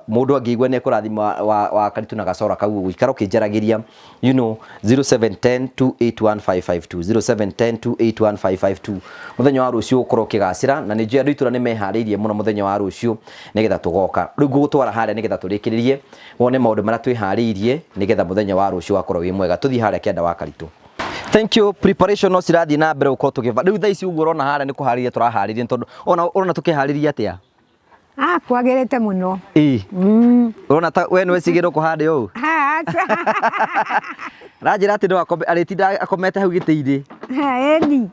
mundu angĩigua nĩ kũrathima wa Karitu na Gacora kau gũikara ũkĩnjaragiria 0710281552 0710281552 muthenya wa rucio ũkorwo ũkĩgacĩra na nĩ njũĩ andũ itũra nĩ meharĩirie mũno muthenya wa rucio nĩgetha tũgoka rĩu ngũgũtwara harĩa nĩgetha tũrĩkĩrĩrie wone maũndũ marĩa twĩharĩirie nĩgetha muthenya wa rucio wakorwo wĩ mwega tũthiĩ harĩa kĩanda wa Karitu. Thank you. Preparation no cirathi na mbere uko tugiva riu thaa ici uguo urona haria ni kuhariria turahariria tondu ona tukihariria atia kwagirite muno urona ta we nwe cigiro kuhande u rajira ati ndo aritinda akomete hau gitiiri eni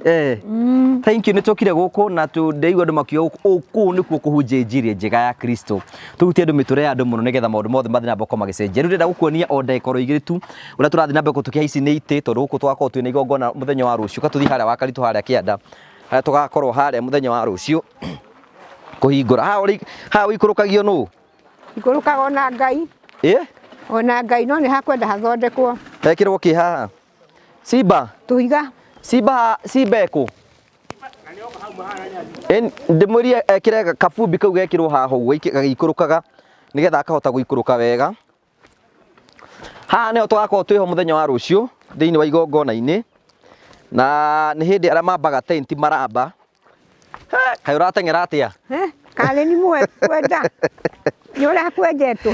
thank you nitukire guku na ndeigua andu makio ku nikuo kuhunjia injiri njega ya Kristo tugutie andu miture andu muno nigetha maundu mothe mathi na mboko magicenjia riu ndenda gukuonia o ndekoro igiri tu uria turathi na mbeko tukihaici ni ite tondu guku twakorwo twina igongona muthenya wa rucio katuthi haria wa Karitu haria kianda haria tugakorwo haria muthenya wa rucio kuhingura ha wikurukagia nu ikurukaga ona Ngai ona Ngai no ni hakwenda hathondekwo ekirwo ki haha Simba tuiga Simba eko ndimuria ekire kabumbi kau gekirwo haha uguo gikurukaga nigetha akahota guikuruka wega haha ne twakorwo twiho muthenya wa rucio thiini wa igongona-ini na ni hindi aria mambaga tent maramba kaĩ ũrateng'era atia kale ni mwe kwenda ni ura kwenjetwo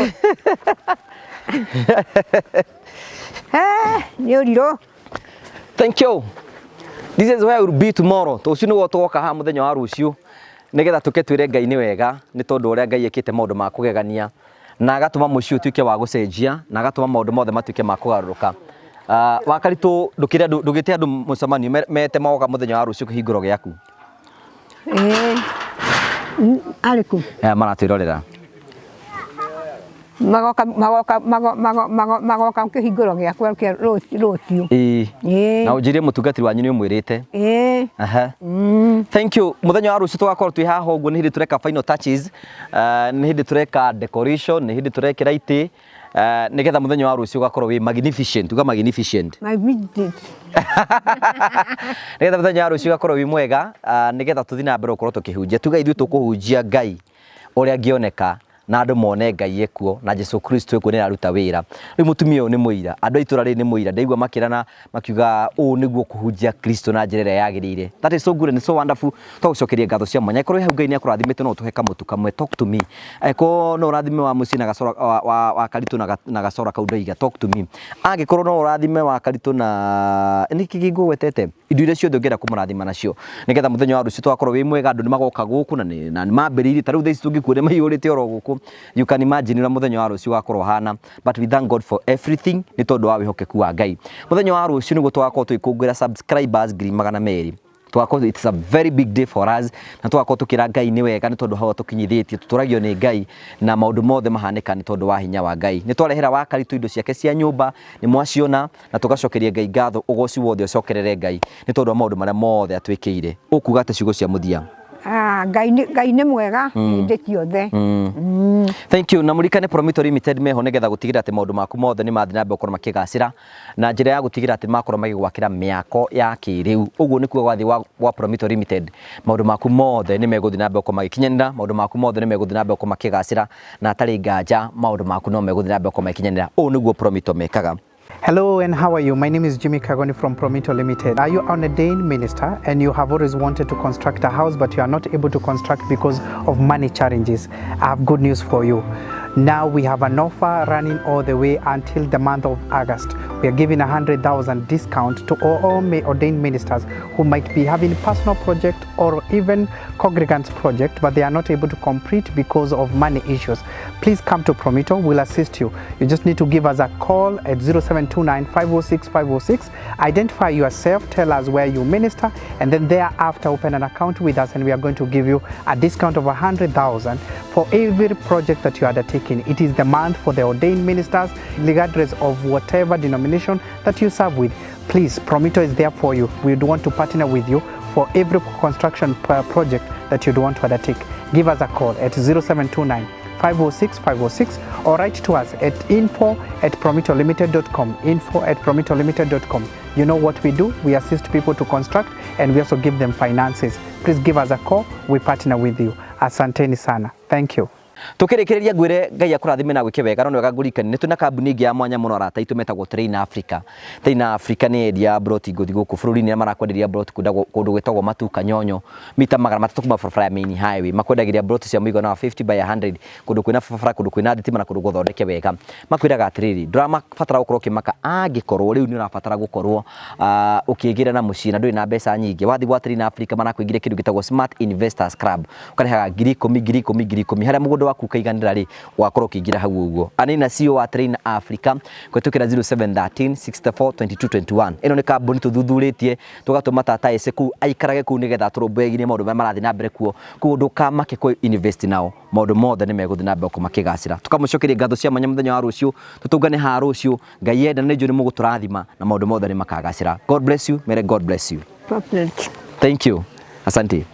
ni uriro. Thank you. This is where we will be tomorrow. Tucio nĩguo tũgoka haha muthenya wa rucio nigetha tuke twire Ngai nĩ wega nĩ tondu ũrĩa Ngai ekĩte maũndũ ma kũgegania na agatũma mũciĩ ũtuĩke wa gũcenjia na agatũma maũndũ mothe matuĩke ma kũgarũrũka. Wa Karitu ndũgĩte andũ mũcemanio mete magoka muthenya wa rucio kĩhingũro gĩaku ariku maratwirorera magoka kĩhingũro gĩakwa kĩa rucio na ũnjirie mũtungatĩri wanyu nĩ ũmwĩrĩte thank you muthenya wa rucio tugakorwo twĩ haha ũguo nĩ hĩndĩ tureka final touches nĩ hĩndĩ tureka decoration nĩ hĩndĩ turekĩra itĩ nigetha muthenya wa rucio ugakorwo wi magnificent nigetha muthenya wa rucio ugakorwo wi mwega nigetha tuthi na mbere ukorwo tukihunjia tuga ithuĩ tukuhunjia Ngai uria angioneka na andu mone Ngai ekuo na Jesu Kristo ekuo ni aruta wira riu mutumia uyu ni muira andu aitura ri ni muira ndaigua makirana makiuga uu niguo kuhunjia Kristo na njira ĩrĩa yagĩrĩire. That is so good and so wonderful. Twagucokeria ngatho cia mwanya ikorwo hau Ngai ni akũrathimĩte no tuhe kamutu kamwe talk to me eko no ũrathime wa muciĩ na Gacora wa Karitu na Gacora kau ndaiga talk to me angĩkorwo no ũrathime wa Karitu na niki ngwetete indo iria ciothe ũngĩenda kũmũrathima nacio nigetha muthenya wa rucio twakorwo wi mwega andu ni magoka guku na nĩ mambĩrĩirie ta rĩu thaa ici tũngĩkuona maihũrĩte oro guku you can imagine ura muthenya wa rucio wakorwo hana but we thank God for everything ni tondu wa wihokeku wa Ngai. Muthenya wa rucio niguo twakorwo twikungwira subscribers 200,000 twakorwo it's a very big day for us na twakorwo tukira Ngai ni wega ni tondu hawa tukinyithĩtie tuturagio ni Ngai na maundu mothe mahanĩka ni tondu wa hinya wa Ngai. Ni twarehera wa Karitu indo ciake cia nyumba ni mwaciona na tugacokeria Ngai ngatho ugoci wothe ucokerere Ngai ni tondu wa maundu maria mothe atwĩkĩire. Ukuga ate ciugo cia muthia na Ngai nĩ mwega hĩndĩ ciothe. Thank you. Na mũrikane Prometo Limited meho nĩgetha gũtigĩrĩra atĩ maũndũ maku mothe nĩ mathiĩ na mbere gũkorwo makĩgacĩra na njĩra ya gũtigĩrĩra atĩ makorwo magĩgwakĩra mĩako ya kĩrĩu. Ũguo nĩkuo gwathĩ wa Prometo Limited. Maũndũ maku mothe nĩ megũthiĩ na mbere gũkorwo magĩkinyanĩra, maũndũ maku mothe nĩ megũthiĩ na mbere gũkorwo makĩgacĩra na atarĩ nganja maũndũ maku no megũthiĩ na mbere gũkorwo magĩkinyanĩra. Ũũ nĩguo Prometo mekaga. Hello and how are you? My name is Jimmy Kagoni from Prometo Limited. Are you an ordained minister and you have always wanted to construct a house but you are not able to construct because of money challenges? I have good news for you. Now we have an offer running all the way until the month of August. We are giving 100,000 discount to all ordained ministers who might be having personal project or even congregants project, but they are not able to complete because of money issues. Please come to Prometo, we'll assist you. You just need to give us a call at 0729 506 506. Identify yourself, tell us where you minister, and then thereafter open an account with us and we are going to give you a discount of 100,000 for every project that you are undertaking. It is the month for the ordained ministers, regardless of whatever denomination that you serve with. Please, Prometo is there for you. We want to partner with you for every construction project that you want to undertake. Give us a call at 0729 506 506 or write to us at info@prometolimited.com. info@prometolimited.com. You know what we do? We assist people to construct and we also give them finances. Please give us a call. We partner with you. Asanteni sana. Thank you. Tukirekereria ngwire Ngai akurathime na gwike wega no wega ngurikani nĩ tuna kambuni ĩngĩ ya mwanya mũno arata itu metagwo Train Africa. Train Africa nĩ area broti ngũthi gũkũ bũrũri-inĩ marakwenderia broti kũndũ gwĩtagwo Matuka Nyonyo mita 300 kuma barabara ya main highway. Makwendagĩria broti cia mũigana wa 50 by 100 kũndũ kwĩna barabara, kũndũ kwĩna thitima na kũndũ gũthondeke wega. Makwĩraga atĩrĩrĩ ndũrabatara gũkorwo ũkĩmaka angĩkorwo rĩu nĩ ũrabatara gũkorwo ũkĩgĩra na mũciĩ na ndũrĩ na mbeca nyingĩ. Wathi gwa Train Africa marakwĩngire kĩndũ gĩtagwo Smart Investors Club ũkarehaga 10,000 harĩa mũgũnda waku kaiganĩra rĩ wakorwo ũkĩingĩra hau ũguo. Anina CEO wa Train Africa kwĩtũkĩra 0713 64 22 21. Ĩno nĩ kambuni tũthuthurĩtie tũgatũma tata ece kũu aikarage kũu nĩgetha tũrũmbũyagie maũndũ marĩa marathiĩ na mbere kuo kũndũ kamake kũ invest nao maũndũ mothe nĩ megũthiĩ na mbere makĩgacĩra. Tũkamũcokeria ngatho cia mwanya mũthenya wa rũciũ tũtũngane ha rũciũ. Ngai enda nĩ njũĩ nĩ mũgũtũrathima na maũndũ mothe nĩ makagacĩra. God bless you. May God bless you. Perfect. Thank you. Asante.